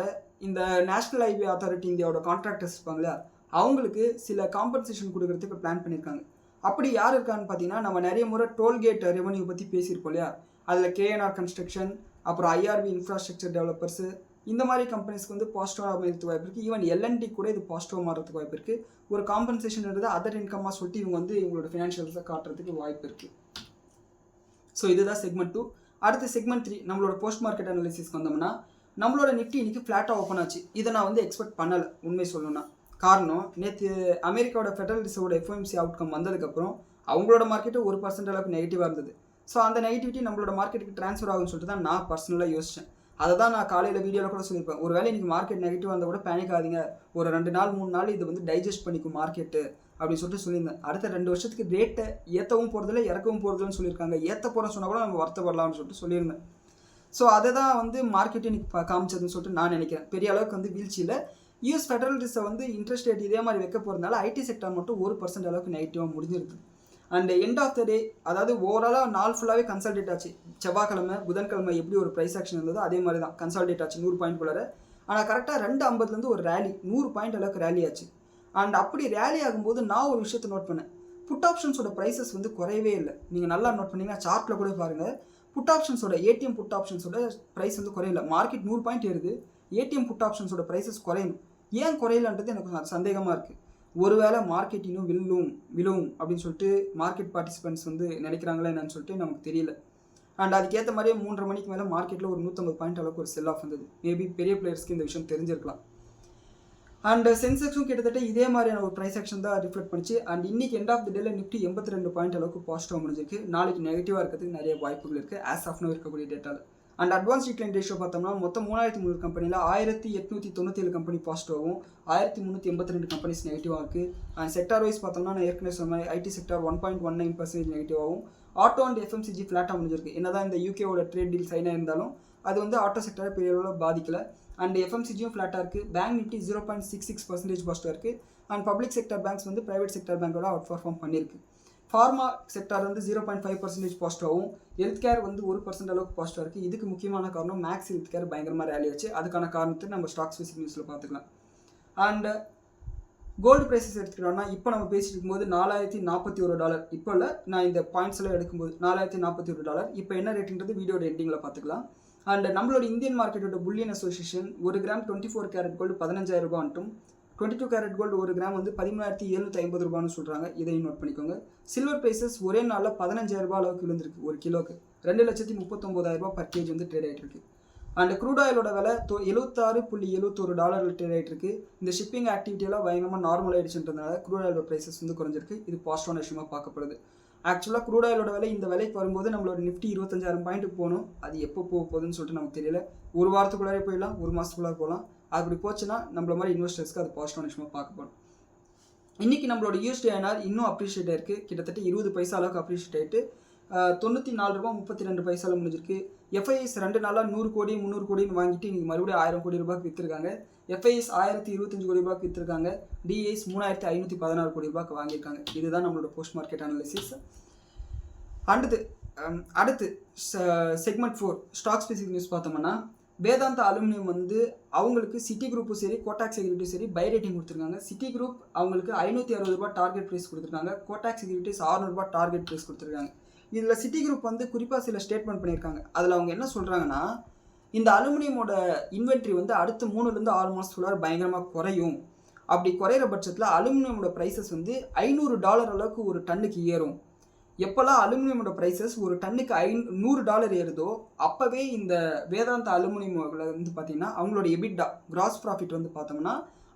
இந்த நேஷனல் ஹைவே அத்தாரிட்டி இந்தியாவோட கான்ட்ராக்டர்ஸ் இருப்பாங்களா, அவங்களுக்கு சில காம்பன்சேஷன் கொடுக்கறதுக்கு பிளான் பண்ணியிருக்காங்க. அப்படி யார் இருக்கான்னு பார்த்தீங்கன்னா, நம்ம நிறைய முறை டோல்கேட் ரெவன்யூ பற்றி பேசியிருப்போம் இல்லையா, அதில் கேஎன்ஆர் கன்ஸ்ட்ரக்ஷன், அப்புறம் ஐஆர்பி இன்ஃப்ராஸ்ட்ரக்சர் டெவலப்பர்ஸு, இந்த மாதிரி கம்பெனிஸ்க்கு வந்து பாசிட்டிவாக அமைகிறதுக்கு வாய்ப்பு இருக்குது. ஈவன் எல்என்டி கூட இது பாசிட்டிவாக மாறதுக்கு வாய்ப்பு இருக்குது. ஒரு காம்பன்சேஷன் அதர் இன்கம்மாக சொல்லிட்டு இவங்க வந்து இவங்களோட ஃபினான்ஷியல்ஸை காட்டுறதுக்கு வாய்ப்பு இருக்குது. ஸோ இதுதான் செக்மெண்ட் 2. அடுத்து செக்மெண்ட் 3 நம்மளோட போஸ்ட் மார்க்கெட் அனாலிசிஸ்க்கு வந்தோம்னா, நம்மளோட நிஃப்டி இன்னைக்கு ஃப்ளாட்டாக ஓப்பன் ஆச்சு. இதை நான் வந்து எக்ஸ்பெக்ட் பண்ணலை உண்மை சொல்லணும்னா. காரணம், நேற்று அமெரிக்காவோட ஃபெடரல் ரிசர்வோட எஃப்ஓஎம்சி அவுட்கம் வந்ததுக்கப்புறம் அவங்களோட மார்க்கெட்டு 1% அளவுக்கு நெகட்டிவாக இருந்தது. ஸோ அந்த நெகட்டிவிட்டி நம்மளோட மார்க்கெட்டுக்கு ட்ரான்ஸ்ஃபர் ஆகும்னு சொல்லிட்டு தான் நான் பர்சனலாக யோசித்தேன். அதை தான் நான் காலையில் வீடியோவில் கூட சொல்லியிருப்பேன். ஒரு வேளை இன்றைக்கி மார்க்கெட் நெகட்டிவாக இருந்தால் கூட பேனிக் ஆகாதீங்க, ஒரு 2 நாள் 3 நாள் இது வந்து டைஜஸ்ட் பண்ணிக்கும் மார்க்கெட்டு அப்படின்னு சொல்லிட்டு சொல்லியிருந்தேன். அடுத்த 2 வருஷத்துக்கு ரேட்டை ஏற்றவும் போகிறதில்ல இறக்கவும் போகிறதில்லன்னு சொல்லியிருக்காங்க. ஏற்ற போகிறோன்னு சொன்னால் கூட நம்ம வருத்தப்படலாம்னு சொல்லிட்டு சொல்லியிருந்தேன். ஸோ அதை தான் வந்து மார்க்கெட்டு இன்னைக்கு காமிச்சதுன்னு சொல்லிட்டு நான் நினைக்கிறேன். பெரிய அளவுக்கு வந்து வீழ்ச்சியில் யூஎஸ் ஃபெடரல் ரிசர்வ் வந்து இன்ட்ரெஸ்ட் ரேட் இதே மாதிரி வைக்க போகிறதுனால ஐடி செக்டர் மட்டும் 1% அளவுக்கு நெகட்டிவாக முடிஞ்சிருக்கு. அண்ட் எண்ட் ஆஃப் த டே, அதாவது ஓவராலாக நாள் ஃபுல்லாகவே கன்சால்டேட் ஆச்சு. செவ்வாய்க்கிழமை புதன்கிழமை எப்படி ஒரு ப்ரைஸ் ஆக்ஷன் இருந்ததோ அதே மாதிரி தான் கன்சால்டேட் ஆச்சு 100 பாயிண்ட் குள்ளார. ஆனால் கரெக்டாக 2:50 ஒரு ரேலி 100 பாயிண்ட் அளவுக்கு ரேலி ஆச்சு. அண்ட் அப்படி ரேலி ஆகும்போது நான் ஒரு விஷயத்தை நோட் பண்ணேன். புட் ஆப்ஷன்ஸோட ப்ரைஸஸ் வந்து குறையவே இல்லை. நீங்கள் நல்லா நோட் பண்ணிங்கன்னா சார்ட்டில் கூட பாருங்கள், புட் ஆப்ஷன்ஸோட ஏடிஎம் புட் ஆப்ஷன்ஸோட ப்ரைஸ் வந்து குறையல. மார்க்கெட் 100 பாயிண்ட் ஏறுது, ஏடிஎம் புட் ஆப்ஷன்ஸோட ப்ரைஸஸ் குறையணும். ஏன் குறையலன்றது எனக்கு சந்தேகமாக இருக்குது. ஒருவேளை மார்க்கெட் இன்னும் விழும் அப்படின்னு சொல்லிட்டு மார்க்கெட் பார்ட்டிசிபென்ட்ஸ் வந்து நினைக்கிறாங்களா என்னன்னு சொல்லிட்டு நமக்கு தெரியல. அண்ட் அதுக்கேற்ற மாதிரியே 3:30 மணிக்கு மேலே மார்க்கெட்டில் ஒரு 150 பாயிண்ட் அளவுக்கு ஒரு செல் ஆஃப் வந்தது. மேபி பெரிய பிளேயர்ஸ்க்கு இந்த விஷயம் தெரிஞ்சிருக்கலாம். அண்ட் சென்செக்ஸும் கிட்டத்தட்ட இதே மாதிரியான ஒரு ப்ரைஸ் ஆக்ஷன் தான் ரிஃப்ளெக்ட் பண்ணிச்சு. அண்ட் இன்னைக்கு எண்ட் ஆஃப் த டேல நிஃப்டி 82 பாயிண்ட் அளவுக்கு பாசிட்டிவாக முடிஞ்சிருக்கு. நாளைக்கு நெகட்டிவாக இருக்கிறதுக்கு நிறைய வாய்ப்புகள் இருக்குது ஆஸ் ஆஃப் நோ இருக்கக்கூடிய டேட்டாவில். அண்ட் அட்வான்ஸ் டிக்ளைன் ரேஷியோ பார்த்தோம்னா மொத்தம் 3300 கம்பெனியில் 1897 கம்பெனி பாசிட்டிவாகவும் 1382 கம்பெனிஸ் நெகட்டிவாக இருக்குது. அண்ட் செக்டார் வைஸ் பார்த்தோம்னா நான் ஏற்கனவே சொன்ன மாதிரி ஐடி செக்டார் 1.19% நெகட்டிவாகவும், ஆட்டோ அண்ட் எஃப்எம்சிஜி ஃப்ளாட்டாக முடிஞ்சிருக்கு. என்னதான் இந்த யூகேவோட ட்ரேட் டீல் சைனாக இருந்தாலும் அது வந்து ஆட்டோ செக்டரை பெரிய அளவில் பாதிக்கலை. அண்ட் எஃப்எம்சிஜியும் ஃப்ளாட்டாக இருக்குது. பேங்க் நிஃப்டி 0.66% பாசிட்டிவாக இருக்குது. அண்ட் பப்ளிக் செக்டர் பேங்க்ஸ் வந்து ப்ரைவேட் செக்டர் பேங்கோட அவுட் பர்ஃபார்ம் பண்ணியிருக்கு. ஃபார்மா செக்டார் வந்து 0.5% பாசிட்டிவாகவும், ஹெல்த் கேர் வந்து 1% அளவுக்கு பாசிட்டிவாக இருக்குது. இதுக்கு முக்கியமான காரணம் மேக்ஸ் ஹெல்த் கேர் பயங்கரமாக ரேலி ஆச்சு. அதுக்கான காரணத்தை நம்ம ஸ்டாக் ஸ்பெசிஃபிக் நியூஸில் பார்த்துக்கலாம். அண்ட் கோல்டு ப்ரைஸஸ் எடுத்துக்கிட்டோம்னா இப்போ நம்ம பேசிட்டு இருக்கும்போது $4041. இப்போ இல்லை, நான் இந்த பாயிண்ட்ஸ் எல்லாம் எடுக்கும்போது $4041. இப்போ என்ன ரேட்டுன்றது வீடியோட எண்டிங்கில் பார்த்துக்கலாம். அண்ட் நம்மளோட இந்தியன் மார்க்கெட்டோட bullion association 1 gram 24 carat gold 15,000 ரூபாய் மற்றும் 22 கேரட் கோல்டு 1 கிராம் வந்து 13,750 ரூபான்னு சொல்கிறாங்க. இதையும் நோட் பண்ணிக்கோங்க. சில்வர் ப்ரைஸஸ் ஒரே நாளில் 15,000 ரூபாய் அளவுக்கு விழுந்திருக்கு. ஒரு கிலோக்கு $2,39,000 பர் கேஜி வந்து ட்ரேட் ஆகிட்டு இருக்கு. அண்ட் க்ரூட் ஆயிலோட விலை $76.71 ட்ரேட் ஆகிட்டு இருக்கு. இந்த ஷிப்பிங் ஆக்டிவிட்டியெல்லாம் பயங்கரமாக நார்மல் ஆகிடுச்சுன்றதுனால க்ரூட் ஆயிலோட ப்ரைஸஸ் வந்து குறைஞ்சிருக்கு. இது பாசிட்டிவான விஷயமாக பார்க்கப்படுது. ஆக்சுவலாக க்ரூட் ஆயிலோட விலை இந்த விலைக்கு வரும்போது நம்மளோட நிஃப்டி 25,000 பாயிண்ட்டுக்கு போகணும். அது எப்போ போக போகுதுன்னு சொல்லிட்டு நமக்கு தெரியல. ஒரு வாரத்துக்குள்ளாரே போயிடலாம், ஒரு மாதத்துக்குள்ளார போகலாம். அப்படி போச்சுன்னா நம்மள மாதிரி இன்வெஸ்டர்ஸ்க்கு அது பாசிட்டிவான விஷயமாக பார்க்கப்படும். இன்றைக்கி நம்மளோட USD/INR இன்னும் அப்ரிஷியேட் ஆயிருக்கு. கிட்டத்தட்ட 20 பைசா அளவுக்கு அப்ரிஷியேட் ஆகிட்டு $94.32 முடிஞ்சிருக்கு. FIS 2 நாளாக 100 கோடி 300 கோடின்னு வாங்கிட்டு இன்றைக்கி மறுபடியும் 1000 கோடி ரூபாய்க்கு விற்றுருக்காங்க. FIS 1025 கோடி ரூபாய்க்கு விற்றுருக்காங்க. DIS 3516 கோடி ரூபாய்க்கு வாங்கியிருக்காங்க. இதுதான் நம்மளோட போஸ்ட் மார்க்கெட் அனாலிசிஸ். அடுத்து செக்மெண்ட் 4 ஸ்டாக் ஸ்பெசிஃபிக் நியூஸ் பார்த்தோம்னா, வேதாந்தா அலுமினியம் வந்து அவங்களுக்கு சிட்டி குரூப்பும் சரி கோட்டாக் செக்யூரிட்டியும் சரி பை ரேட்டிங் கொடுத்துருக்காங்க. சிட்டி குரூப் அவங்களுக்கு 560 ரூபாய் டார்கெட் ப்ரைஸ் கொடுத்துருக்காங்க. கோட்டாக் செக்யூரிட்டிஸ் 600 ரூபாய் டார்கெட் ப்ரைஸ் கொடுத்துருக்காங்க. இதில் சிட்டி குரூப் வந்து குறிப்பாக சில ஸ்டேட்மெண்ட் பண்ணியிருக்காங்க. அதில் அவங்க என்ன சொல்கிறாங்கன்னா, இந்த அலுமினியமோட இன்வென்ட்ரி வந்து அடுத்த 3லேருந்து 6 மாதத்துக்குள்ளார பயங்கரமாக குறையும். அப்படி குறையிற பட்சத்தில் அலுமினியமோட ப்ரைஸஸ் வந்து $500 அளவுக்கு ஒரு டன்னுக்கு ஏறும். எப்போல்லாம் அலுமினியமோட ப்ரைஸஸ் ஒரு டன்னுக்கு $100 ஏறுதோ அப்போவே இந்த வேதாந்தா அலுமினியமில் வந்து பார்த்திங்கன்னா அவங்களோட எபிட்டா கிராஸ் ப்ராஃபிட் வந்து பார்த்தோம்னா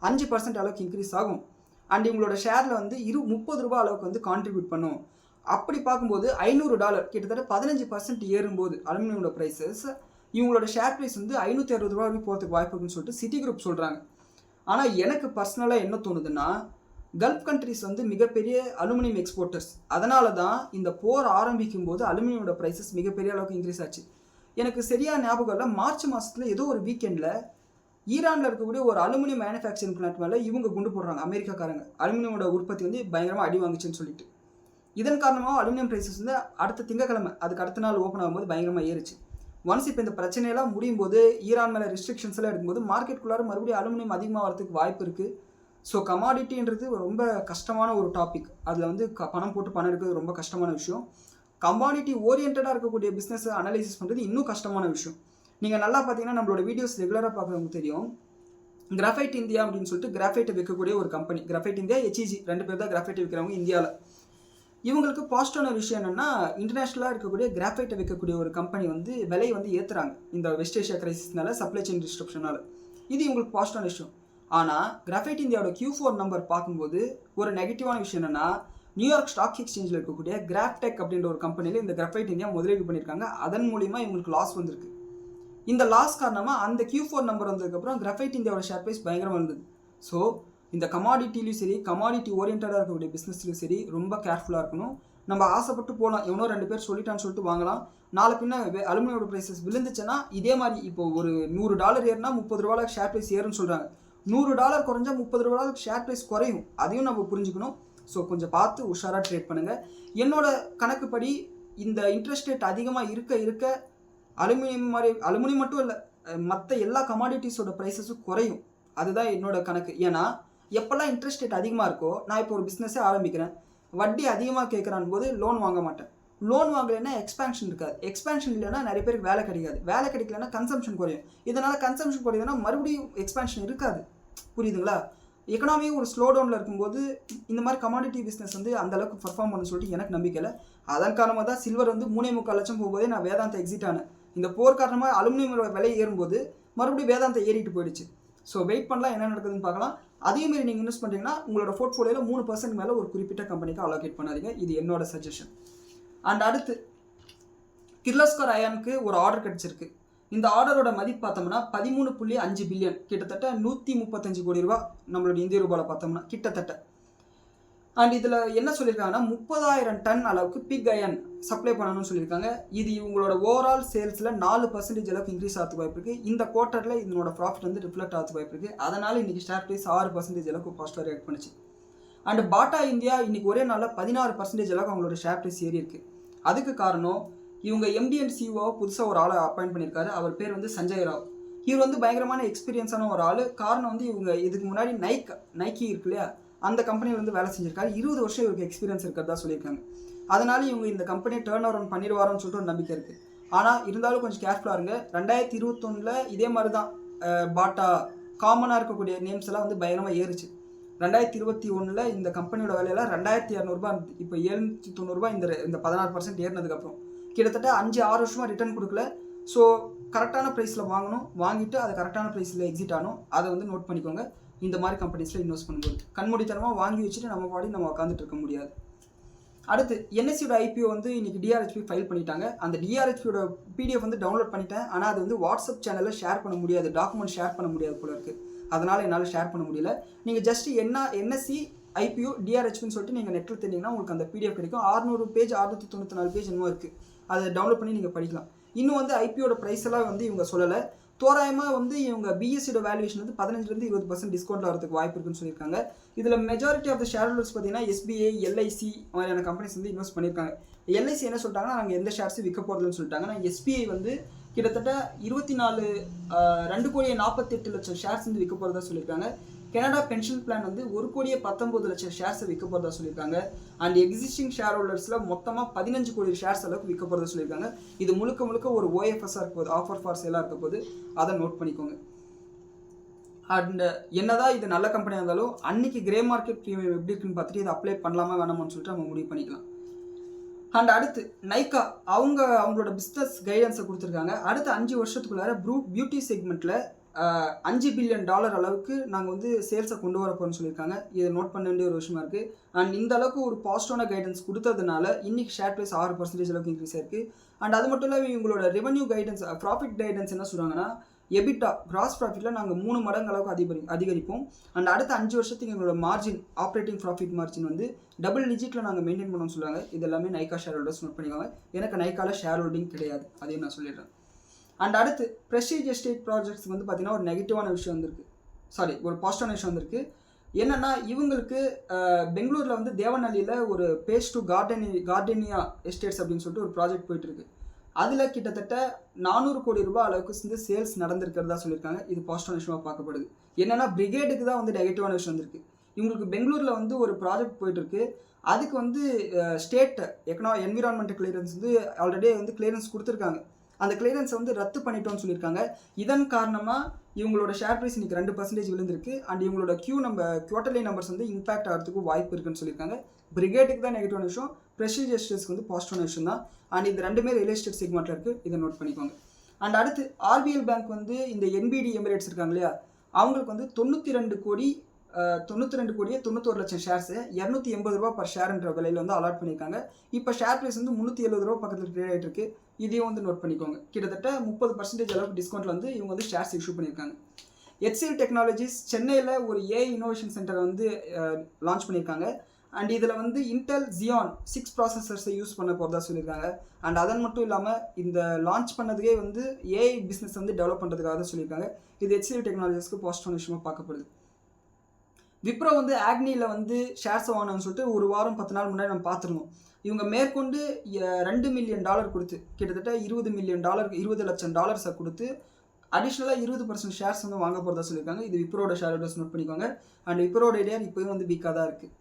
5% அளவுக்கு இன்க்ரீஸ் ஆகும். அண்ட் இவங்களோட ஷேரில் வந்து 30 ரூபா அளவுக்கு வந்து கான்ட்ரிபியூட் பண்ணும். அப்படி பார்க்கும்போது $500 கிட்டத்தட்ட 15% ஏறும்போது அலுமினியமோட ப்ரைஸஸ் இவங்களோட ஷேர் ப்ரைஸ் வந்து 560 ரூபா வரைக்கும் போகிறதுக்கு வாய்ப்பு இருக்குன்னு சொல்லிட்டு சிட்டி குரூப் சொல்கிறாங்க. ஆனால் எனக்கு பர்சனலாக என்ன தோணுதுன்னா, கல்ஃப் கண்ட்ரிஸ் வந்து மிகப்பெரிய அலுமினியம் எக்ஸ்போர்ட்டர்ஸ். அதனால தான் இந்த போர் ஆரம்பிக்கும் போது அலுமினியமோட ப்ரைஸஸ் மிகப்பெரிய அளவுக்கு இன்க்ரீஸ் ஆச்சு. எனக்கு சரியாக ஞாபகம் இல்லை, மார்ச் மாதத்தில் ஏதோ ஒரு வீக்கெண்டில் ஈரானில் இருக்கக்கூடிய ஒரு அலுமினியம் மேனுஃபேக்சரிங் பிளான்ட் மேலே இவங்க குண்டு போடுறாங்க அமெரிக்காக்காரங்க. அலுமினியமோட உற்பத்தி வந்து பயங்கரமாக அடி வாங்குச்சுன்னு சொல்லிட்டு. இதன் காரணமாக அலுமினியம் ப்ரைஸஸ் வந்து அடுத்த திங்கக்கிழமை அதுக்கு அடுத்த நாள் ஓப்பன் ஆகும்போது பயங்கரமாக ஏறிச்சு. ஒன்ஸ் இப்போ இந்த பிரச்சனையெல்லாம் முடியும் போது ஈரான் மேலே ரெஸ்ட்ரிக்ஷன்ஸ் எல்லாம் எடுக்கும்போது மார்க்கெட்டுக்குள்ளார மறுபடியும் அலுமினியம் அதிகமாக வரதுக்கு வாய்ப்பு இருக்குது. ஸோ கமாடிட்டின்றது ரொம்ப கஷ்டமான ஒரு டாபிக். அதில் வந்து பணம் போட்டு பணம் எடுக்கிறது ரொம்ப கஷ்டமான விஷயம். கமாடிட்டி ஓரியன்டாக இருக்கக்கூடிய பிஸ்னஸை அனலைசிஸ் பண்ணுறது இன்னும் கஷ்டமான விஷயம். நீங்கள் நல்லா பார்த்தீங்கன்னா நம்மளோட வீடியோஸ் ரெகுலராக பார்க்குறவங்க தெரியும். கிராஃபைட் இந்தியா அப்படின்னு சொல்லிட்டு கிராஃபைட்டை விற்கக்கூடிய ஒரு கம்பெனி. கிராஃபைட் இந்தியா, HEG 2 பேர் தான் கிராஃபைட்டை விற்கிறவங்க இந்தியாவில். இவங்களுக்கு பாசிட்டிவான விஷயம் என்னென்னா, இன்டர்நேஷ்னலாக இருக்கக்கூடிய கிராஃபைட்டை விற்கக்கூடிய ஒரு கம்பெனி வந்து விலையை வந்து ஏற்றுறாங்க இந்த வெஸ்ட் ஏஷியா கிரைசிஸ்னால, சப்ளை செயின் டிஸ்ட்ரப்ஷனால். இது இவங்களுக்கு பாசிட்டிவான விஷயம். ஆனால் கிராஃபைட் இந்தியாவோட Q4 நம்பர் பார்க்கும்போது ஒரு நெகட்டிவான விஷயம் என்னென்னா, நியூயார்க் ஸ்டாக் எக்ஸ்சேஞ்சில் இருக்கக்கூடிய கிராஃப்டெக் அப்படின்ற ஒரு கம்பெனியில் இந்த கிராஃபைட் இந்தியா முதலீடு பண்ணியிருக்காங்க. அதன் மூலிமா இவங்களுக்கு லாஸ் வந்திருக்கு. இந்த லாஸ் காரணமாக அந்த Q4 நம்பர் வந்ததுக்கப்புறம் கிராஃபைட் இந்தியாவோட ஷேர் ப்ரைஸ் பயங்கரமாக இருந்தது. ஸோ இந்த கமாடிட்டிலையும் சரி கமாடிட்டி ஓரியன்டாக இருக்கக்கூடிய பிஸ்னஸ்லையும் சரி ரொம்ப கேர்ஃபுல்லாக இருக்கணும். நம்ம ஆசைப்பட்டு போகலாம், எவனோ 2 பேர் சொல்லிட்டான்னு சொல்லிட்டு வாங்கலாம். நாளை பின்ன அலுமினியோட ப்ரைஸஸ் விழுந்துச்சுன்னா இதே மாதிரி இப்போ ஒரு $100 ஏறுனா $30 ஷேர் ப்ரைஸ் ஏறுன்னு சொல்கிறாங்க. $100 குறைஞ்சா $30 ஷேர் ப்ரைஸ் குறையும். அதையும் நம்ம புரிஞ்சுக்கணும். ஸோ கொஞ்சம் பார்த்து உஷாராக ட்ரேட் பண்ணுங்கள். என்னோட கணக்குப்படி இந்த இன்ட்ரெஸ்ட் ரேட் அதிகமாக இருக்க அலுமினியம் மட்டும் இல்லை, மற்ற எல்லா கமாடிட்டிஸோட ப்ரைஸஸும் குறையும். அதுதான் என்னோட கணக்கு. ஏன்னா எப்போல்லாம் இன்ட்ரெஸ்ட் ரேட் அதிகமாக இருக்கோ, நான் இப்போ ஒரு பிஸ்னஸே ஆரம்பிக்கிறேன், வட்டி அதிகமாக கேட்குறான் போது லோன் வாங்க மாட்டேன். லோன் வாங்கலைன்னா எக்ஸ்பேன்ஷன் இருக்காது. எக்ஸ்பேன்ஷன் இல்லைன்னா நிறைய பேருக்கு வேலை கிடைக்காது. வேலை கிடைக்கலன்னா கன்சம்ஷன் குறையும். இதனால் கன்சம்ஷன் குறையுதுன்னா மறுபடியும் எக்ஸ்பேன்ஷன் இருக்காது. புரியுதுங்களா? எக்கனாமியும் ஒரு ஸ்லோ டவுனில் இருக்கும்போது இந்த மாதிரி கமாடிட்டி பிஸ்னஸ் வந்து அந்தளவுக்கு பர்ஃபார்ம் பண்ணணும்னு சொல்லிட்டு எனக்கு நம்பிக்கை இல்லை. அதன் காரணமாக தான் சில்வர் வந்து 3.25 லட்சம் போகும்போதே நான் வேதாந்தா எக்ஸிட் ஆனேன். இந்த போர் காரணமாக அலுமினியமோட விலை ஏறும்போது மறுபடியும் வேதாந்தா ஏறிட்டு போயிடுச்சு. ஸோ வெயிட் பண்ணலாம், என்ன நடக்குதுன்னு பார்க்கலாம். அதேமாரி நீங்கள் இன்வெஸ்ட் பண்ணுறீங்கன்னா உங்களோட போர்ட்ஃபோலியோவில் 3% மேலே ஒரு குறிப்பிட்ட கம்பெனிக்கு அலோகேட் பண்ணாதீங்க. இது என்னோட சஜஷன். அண்ட் அடுத்து கிர்லோஸ்கர் அயானுக்கு ஒரு ஆர்டர் கிடச்சிருக்கு. இந்த ஆர்டரோட மதிப்பு பார்த்தோம்னா 13.5 பில்லியன், கிட்டத்தட்ட 135 கோடி ரூபா நம்மளோட இந்திய ரூபாயில் பார்த்தோம்னா கிட்டத்தட்ட. அண்ட் இதில் என்ன சொல்லியிருக்காங்கன்னா 30,000 டன் அளவுக்கு பிக் அயன் சப்ளை பண்ணணும்னு சொல்லியிருக்காங்க. இது இவங்களோட ஓவரால் சேல்ஸில் 4% அளவுக்கு இன்க்ரீஸ் ஆகிறதுக்கு வாய்ப்பு இருக்குது. இந்த குவார்ட்டரில் இதனோட ப்ராஃபிட் வந்து ரிஃப்ளெக்ட் ஆகிறதுக்கு வாய்ப்பு இருக்குது. அதனால் இன்றைக்கி ஷேர் ப்ரைஸ் 6% அளவுக்கு பாசிட்டிவாக ரியாக்ட் பண்ணிச்சு. அண்ட் பாட்டா இந்தியா இன்றைக்கி ஒரே நாளில் 16% அளவுக்கு அவங்களோட ஷேர் ப்ரைஸ் ஏறி இருக்குது. அதுக்கு காரணம் இவங்க MD and CEO புதுசாக ஒரு ஆளை அப்பாயிண்ட் பண்ணியிருக்காரு. அவர் பேர் வந்து சஞ்சய் ராவ். இவர் வந்து பயங்கரமான எக்ஸ்பீரியன்ஸான ஒரு ஆள். காரணம் வந்து இவங்க இதுக்கு முன்னாடி நைக்கி இருக்கு இல்லையா, அந்த கம்பெனியில் வந்து வேலை செஞ்சிருக்காரு. 20 வருஷம் இவருக்கு எக்ஸ்பீரியன்ஸ் இருக்கிறதா சொல்லியிருக்காங்க. அதனால இவங்க இந்த கம்பெனியை டேர்ன் ஓவர் பண்ணிடுவாரோன்னு சொல்லிட்டு ஒரு நம்பிக்கை இருக்குது. ஆனால் இருந்தாலும் கொஞ்சம் கேர்ஃபுல்லாக இருங்க. 2021 இதே மாதிரி தான் பாட்டா காமனாக இருக்கக்கூடிய நேம்ஸ் எல்லாம் வந்து பயங்கரமாக ஏறிச்சு. 2021 இந்த கம்பெனியோட விலையெல்லாம் 2200 ரூபாய் இருந்தது. இப்போ 790 ரூபாய் இந்த 16% ஏறினதுக்கப்புறம் கிட்டத்தட்ட 5-6 வருஷமாக ரிட்டர்ன் கொடுக்கல. ஸோ கரெக்டான ப்ரைஸில் வாங்கணும், வாங்கிட்டு அது கரெக்டான ப்ரைஸில் எக்ஸிட் ஆகணும். அதை வந்து நோட் பண்ணிக்கோங்க. இந்த மாதிரி கம்பெனிஸில் இன்வெஸ்ட் பண்ணும்போது கண்மூடித்தனமாக வாங்கி வச்சுட்டு நம்ம உட்காந்துட்டு இருக்க முடியாது. அடுத்து NSEயோட IPO வந்து இன்றைக்கி DRHP ஃபைல் பண்ணிட்டாங்க. அந்த DRHPயோட PDF வந்து டவுன்லோட் பண்ணிட்டேன். ஆனால் அது வந்து வாட்ஸ்அப் சேனலில் ஷேர் பண்ண முடியாது, டாக்குமெண்ட் ஷேர் பண்ண முடியாது போல இருக்குது. அதனால் என்னால் ஷேர் பண்ண முடியல. நீங்கள் ஜஸ்ட் NSE IPO DRHPன்னு சொல்லிட்டு நீங்கள் நெட்டில் தெரிஞ்சிங்கன்னா உங்களுக்கு அந்த PDF கிடைக்கும். 600 பேஜ் 694 பேஜ் என்னமோ இருக்குது. அதை டவுன்லோட் பண்ணி நீங்கள் படிக்கலாம். இன்னும் வந்து IPOட ப்ரைஸ் எல்லாம் வந்து இவங்க சொல்லலை. தோராயமாக வந்து இவங்க பிஎஸ்சியோட வேல்யூவேஷன் வந்து 15-20% டிஸ்கவுண்ட் வரதுக்கு வாய்ப்பு இருக்குன்னு சொல்லியிருக்காங்க. இதில் majority of the shareholders பார்த்தீங்கன்னா எஸ்பிஐ, எல்ஐசி மாதிரியான கம்பெனிஸ் வந்து இன்வெஸ்ட் பண்ணியிருக்காங்க. எல்ஐசி என்ன சொல்லிட்டாங்கன்னா, நாங்கள் எந்த ஷேர்ஸும் விற்க போகிறதுன்னு சொல்லிட்டாங்க. நான் எஸ்பிஐ வந்து கிட்டத்தட்ட 2,48,00,000 ஷேர்ஸ் வந்து விற்க போகிறதா சொல்லியிருக்காங்க. கனடா பென்ஷன் பிளான் வந்து 1,19,00,000 ஷேர்ஸை விற்க போகிறதா சொல்லியிருக்காங்க. அண்ட் எக்ஸிஸ்டிங் ஷேர் ஹோல்டர்ஸில் மொத்தமாக 15 கோடி ஷேர்ஸ் அளவுக்கு விற்க போகிறதா சொல்லியிருக்காங்க. இது முழுக்க முழுக்க ஒரு ஓஎஃப்எஸ்ஸாக இருக்க போது, ஆஃபர் ஃபார் சேலாக இருக்க போது, அதை நோட் பண்ணிக்கோங்க. அண்ட் என்னதான் இது நல்ல கம்பெனியாக இருந்தாலும் அன்னைக்கு கிரே மார்க்கெட் ப்ரீமியம் எப்படி இருக்குன்னு பார்த்துட்டு இதை அப்ளை பண்ணலாமா வேணாமான்னு சொல்லிட்டு நம்ம முடிவு பண்ணிக்கலாம். அண்ட் அடுத்து நைக்கா அவங்களோட பிஸ்னஸ் கைடன்ஸை கொடுத்துருக்காங்க. அடுத்த 5 வருஷத்துக்குள்ளார பியூட்டி செக்மெண்ட்டில் $5 பில்லியன் அளவுக்கு நாங்கள் வந்து சேல்ஸை கொண்டு வர போகிறோம்னு சொல்லியிருக்காங்க. இதை நோட் பண்ண வேண்டிய ஒரு விஷயமா இருக்குது. அண்ட் இந்த அளவுக்கு ஒரு பாசிட்டிவான கைடன்ஸ் கொடுத்ததுனால இன்னைக்கு ஷேர் ப்ரைஸ் 6% அளவுக்கு இன்க்ரீஸ் ஆயிருக்கு. அண்ட் அது மட்டும் இல்லை இவங்களோட ரெவன்யூ கைடன்ஸ், ப்ராஃபிட் கைடன்ஸ் என்ன சொல்கிறாங்கன்னா, எபிட்டா கிராஸ் ப்ராஃபிட்டில் நாங்கள் 3 மடங்கு அளவுக்கு அதிகரிப்போம். அண்ட் அடுத்த 5 வருஷத்துக்கு எங்களோட மார்ஜின், ஆப்ரேட்டிங் ப்ராஃபிட் மார்ஜின் வந்து டபுள் டிஜிட்டில் நாங்கள் மெயின்டைன் பண்ணணும்னு சொல்லுவாங்க. இது எல்லாமே நைக்கா ஷேர் ஹோல்டர்ஸ் நோட் பண்ணிக்கோங்க. எனக்கு நைக்காவில் ஷேர் ஹோல்டிங் கிடையாது, அதையும் நான் சொல்லிடுறேன். அண்ட் அடுத்து ப்ரெஸ்டீஜ் எஸ்டேட் ப்ராஜெக்ட்ஸ் வந்து பார்த்தீங்கன்னா ஒரு நெகட்டிவான விஷயம் வந்திருக்கு, ஒரு பாசிட்டிவான விஷயம் வந்திருக்கு. என்னென்னா இவங்களுக்கு பெங்களூரில் வந்து தேவநல்லியில் ஒரு பேஸ் டு கார்டனியா எஸ்டேட்ஸ் அப்படின்னு சொல்லிட்டு ஒரு ப்ராஜெக்ட் போயிட்டுருக்கு. அதில் கிட்டத்தட்ட 400 கோடி ரூபாய் அளவுக்கு வந்து சேல்ஸ் நடந்திருக்கிறதா சொல்லியிருக்காங்க. இது பாசிட்டிவான விஷயமாக பார்க்கப்படுது. என்னென்னா பிரிகேடுக்கு தான் வந்து நெகட்டிவான விஷயம் வந்திருக்கு. இவங்களுக்கு பெங்களூரில் வந்து ஒரு ப்ராஜெக்ட் போயிட்டுருக்கு. அதுக்கு வந்து ஸ்டேட் என்விரான்மெண்ட் கிளியரன்ஸ் வந்து ஆல்ரெடி வந்து கிளியரன்ஸ் கொடுத்துருக்காங்க. அந்த கிளியரன்ஸை வந்து ரத்து பண்ணிட்டோம்னு சொல்லியிருக்காங்க. இதன் காரணமாக இவங்களோட ஷேர் ப்ரைஸ் இன்றைக்கி 2% விழுந்திருக்கு. அண்ட் இவங்களோட குவார்ட்டர்லி நம்பர்ஸ் வந்து இம்பாக்ட் ஆகிறதுக்கு வாய்ப்பு இருக்குன்னு சொல்லியிருக்காங்க. பிரிகேட்டுக்கு தான் நெகட்டிவான விஷயம், ப்ரெஸ்டீஜ் எஸ்டேட்ஸ்க்கு வந்து பாசிட்டிவான விஷயம் தான். அண்ட் இது ரெண்டுமே ரியல் எஸ்டேட் செக்மெண்ட்டில் இருக்குது, இதை நோட் பண்ணிக்கோங்க. அண்ட் அடுத்து ஆர்பிஎல் பேங்க் வந்து இந்த என்பிடி எமிரேட்ஸ் இருக்காங்க இல்லையா, அவங்களுக்கு வந்து 92 கோடியே 91 லட்சம் ஷேர்ஸு $280 பர் ஷேர்ன்ற விலையில் வந்து அலாட் பண்ணியிருக்காங்க. இப்போ ஷேர் ப்ரைஸ் வந்து $370 பக்கத்தில் ட்ரேட் ஆகிட்டு இருக்கு. இதையும் வந்து நோட் பண்ணிக்கோங்க. கிட்டத்தட்ட 30% அளவுக்கு டிஸ்கவுண்ட்டில் வந்து இவங்க வந்து ஷேர்ஸ் இஷ்யூ பண்ணியிருக்காங்க. HCL டெக்னாலஜிஸ் சென்னையில் ஒரு ஏஐ இனோவேஷன் சென்டரை வந்து லான்ச் பண்ணியிருக்காங்க. அண்ட் இதில் வந்து இன்டெல் Xeon 6 ப்ராசஸர்ஸை யூஸ் பண்ண போகிறதா சொல்லியிருக்காங்க. அண்ட் அதன் மட்டும் இல்லாமல் இந்த லான்ச் பண்ணதுக்கே வந்து ஏஐ பிஸ்னஸ் வந்து டெவலப் பண்ணுறதுக்காக தான் சொல்லியிருக்காங்க. இது HCL டெக்னாலஜிஸ்க்கு பாசிட்டிவான விஷயமாக பார்க்கப்படுது. விப்ரோ வந்து ஆக்னியில் வந்து ஷேர்ஸை வாங்கணும்னு சொல்லிட்டு ஒரு வாரம் 10 நாள் முன்னாடி நம்ம பார்த்துருந்தோம். இவங்க மேற்கொண்டு $2 மில்லியன் கொடுத்து கிட்டத்தட்ட $20 லட்சம் கொடுத்து அடிஷ்னலாக 20% ஷேர்ஸ் வந்து வாங்க போகிறதா சொல்லியிருக்காங்க. இது விப்ரோட ஷேர் ஹோல்டர்ஸ் நோட் பண்ணிக்கோங்க. அண்ட் விப்ரோட ஐடியா இப்போயும் வந்து வீக்காக தான் இருக்குது.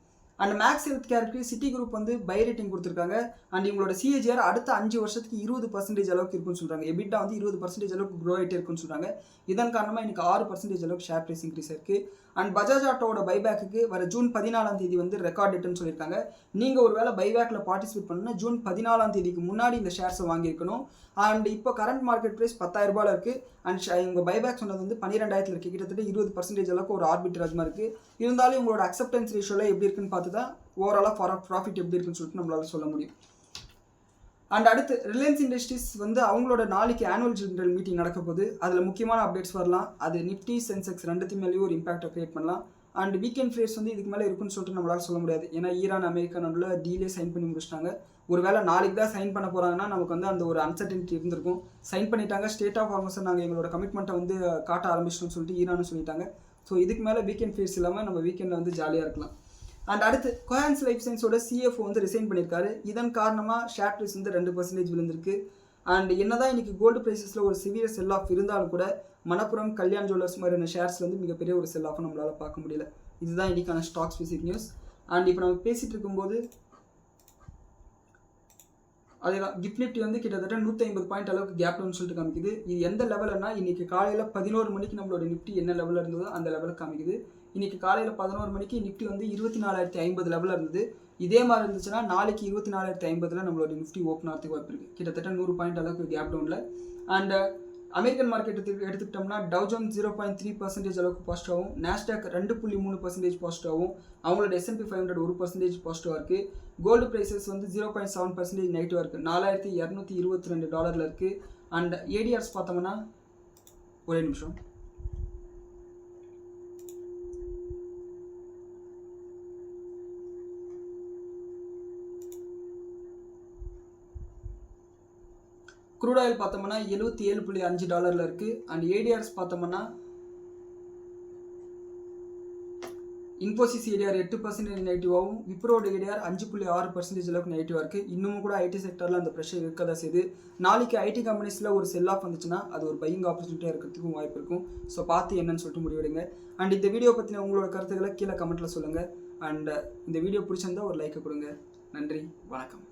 அண்ட் மேக்ஸ் ஹெல்த் கேருக்கு சிட்டி குரூப் வந்து பை ரேட்டிங் கொடுத்துருக்காங்க. அண்ட் இவங்களோட CAGR அடுத்த 5 வருஷத்துக்கு 20% அளவுக்கு இருக்குன்னு சொல்கிறாங்க. எபிட்டா வந்து 20% அளவுக்கு க்ரோ ஆகிட்டே இருக்குன்னு சொல்கிறாங்க. இதன் காரணமாக இன்னைக்கு 6% அளவுக்கு ஷேர் ப்ரைஸ் இன்க்ரீஸ் ஆயிருக்கு. அண்ட் பஜாஜ் ஆட்டோவோட பைபேக்கு வர ஜூன் 14 வந்து ரெக்கார்ட் டேட்டுன்னு சொல்லியிருக்காங்க. நீங்கள் ஒரு வேளை பைபேக்கில் பார்ட்டிசிபேட் பண்ணணும்னா ஜூன் 14 முன்னாடி இந்த ஷேர்ஸை வாங்கியிருக்கணும். அண்ட் இப்போ கரண்ட் மார்க்கெட் ப்ரைஸ் $10,000 இருக்குது. அண்ட் இவங்க பைபேக் சொன்னது வந்து 12,000 இருக்குது. கிட்டத்தட்ட 20% அளவுக்கு ஒரு ஆர்பிட்ரேஜ் மாதிரி இருக்குது. இருந்தாலும் இவங்களோட அக்செப்டன்ஸ் ரேஷியோவில் எப்படி இருக்குன்னு பார்த்து தான் ஓவராலாக ப்ராஃபிட் எப்படி இருக்குன்னு சொல்லிட்டு நம்மளால சொல்ல முடியும். அண்ட் அடுத்து ரிலையன்ஸ் இண்டஸ்ட்ரீஸ் வந்து அவங்களோட நாளைக்கு ஆனுவல் ஜெனரல் மீட்டிங் நடக்க போகுது. அதில் முக்கியமான அப்டேட்ஸ் வரலாம். அது நிஃப்டி சென்செக்ஸ் ரெண்டுத்து மேலேயும் ஒரு இம்பாக்டை கிரியேட் பண்ணலாம். அண்ட் வீக்கெண்ட் ஃப்ரேட்ஸ் வந்து இதுக்கு மேலே இருக்குன்னு சொல்லிட்டு நம்மளால சொல்ல முடியாது. ஏன்னா ஈரான் அமெரிக்கா நடுவில் டீலே சைன் பண்ணி முடிச்சிட்டாங்க. ஒருவேளை நாளைக்கு தான் சைன் பண்ண போகிறாங்கன்னா நமக்கு வந்து அந்த ஒரு அன்சர்டனிட்டி இருந்திருக்கும். சைன் பண்ணிட்டாங்க, ஸ்டேட் ஆஃப் ஹார்மஸை நாங்கள் எங்களோட கமிட்மெண்ட்டை வந்து காட்ட ஆரம்பிச்சிட்டோம்னு சொல்லிட்டு ஈரான்னு சொல்லிட்டாங்க. ஸோ இதுக்கு மேலே வீக்கெண்ட் ஃப்ரேட்ஸ் இல்லாமல் நம்ம வீக்கெண்டில் வந்து ஜாலியாக இருக்கலாம். அண்ட் அடுத்து கோஹான்ஸ் லைஃப் சயின்ஸோட CFO வந்து ரிசைன் பண்ணியிருக்காரு. இதன் காரணமாக ஷேர் ப்ரைஸ் வந்து 2% விழுந்திருக்கு. அண்ட் என்னதான் இன்னைக்கு கோல்டு ப்ரைஸஸில் ஒரு சிவியர் செல் ஆஃப் இருந்தாலும் கூட மணப்புரம், கல்யாண் ஜுவல்லர்ஸ் மாதிரியான ஷேர்ஸில் வந்து மிகப்பெரிய ஒரு செல் ஆஃபை நம்மளால் பார்க்க முடியல. இதுதான் இன்னைக்கான ஸ்டாக் ஸ்பெசிஃபிக் நியூஸ். அண்ட் இப்போ நம்ம பேசிகிட்டு இருக்கும்போது அதேதான் கிஃப்ட் நிஃப்டி வந்து கிட்டத்தட்ட 150 பாயிண்ட் அளவுக்கு கேப் டவுன் சொல்லிட்டு காமிக்குது. இது எந்த லெவல்னா இன்னைக்கு காலையில் 11 மணிக்கு நம்மளோட நிஃப்டி என்ன லெவலில் இருந்ததோ அந்த லெவலில் காமிக்குது. இன்னைக்கு காலையில் 11 மணிக்கு நிஃப்டி வந்து 24,050 லெவலில் இருந்தது. இதே மாதிரி இருந்துச்சுன்னா நாளைக்கு 24,050 நம்மளோட நிஃப்டி ஓப்பன் ஆகிறதுக்கு வாய்ப்பு இருக்குது. கிட்டத்தட்ட 100 பாயிண்ட் அளவுக்கு கேப் டவுனில். அண்ட் அமெரிக்கன் மார்க்கெட் எடுத்துக்கிட்டோம்னா டவ் ஜோன்ஸ் 0.3% அளவுக்கு பாசிட்டிவாகவும், நாஸ்டாக் 2.3% பாசிட்டிவாகவும், அவங்களோட S&P 500 1% பாசிட்டிவாக இருக்குது. கோல்டு ப்ரைஸஸ் வந்து 0.7% நெகட்டிவாக இருக்குது. $4,222 இருக்குது. அண்ட் ADRs பார்த்தோம்னா ஒரே நிமிஷம், க்ரூட் ஆயில் பார்த்தோம்னா $77.5 இருக்குது. அண்ட் ஏடிஆர்ஸ் பார்த்தோம்னா இன்ஃபோசிஸ் ஏடிஆர் 8% நெகட்டிவாகவும், விப்ரோட ஏடிஆர் 5.6% அளவுக்கு நெகட்டிவாக இருக்குது. இன்னமும் கூட ஐடி செக்டரில் அந்த ப்ரெஷர் இருக்க தான் செய்யுது. நாளைக்கு ஐடி கம்பெனிஸில் ஒரு செல் ஆஃப் வந்துச்சுன்னா அது ஒரு பையிங் ஆப்பர்ச்சுனிட்டியாக இருக்கிறதுக்கும் வாய்ப்பு இருக்கும். ஸோ பார்த்து என்னன்னு சொல்லிட்டு முடிவெடுங்க. அண்ட் இந்த வீடியோ பற்றின உங்களோட கருத்துக்களை கீழே கமெண்ட்டில் சொல்லுங்கள். அண்ட் இந்த வீடியோ பிடிச்சிருந்தா ஒரு லைக்கை கொடுங்க. நன்றி, வணக்கம்.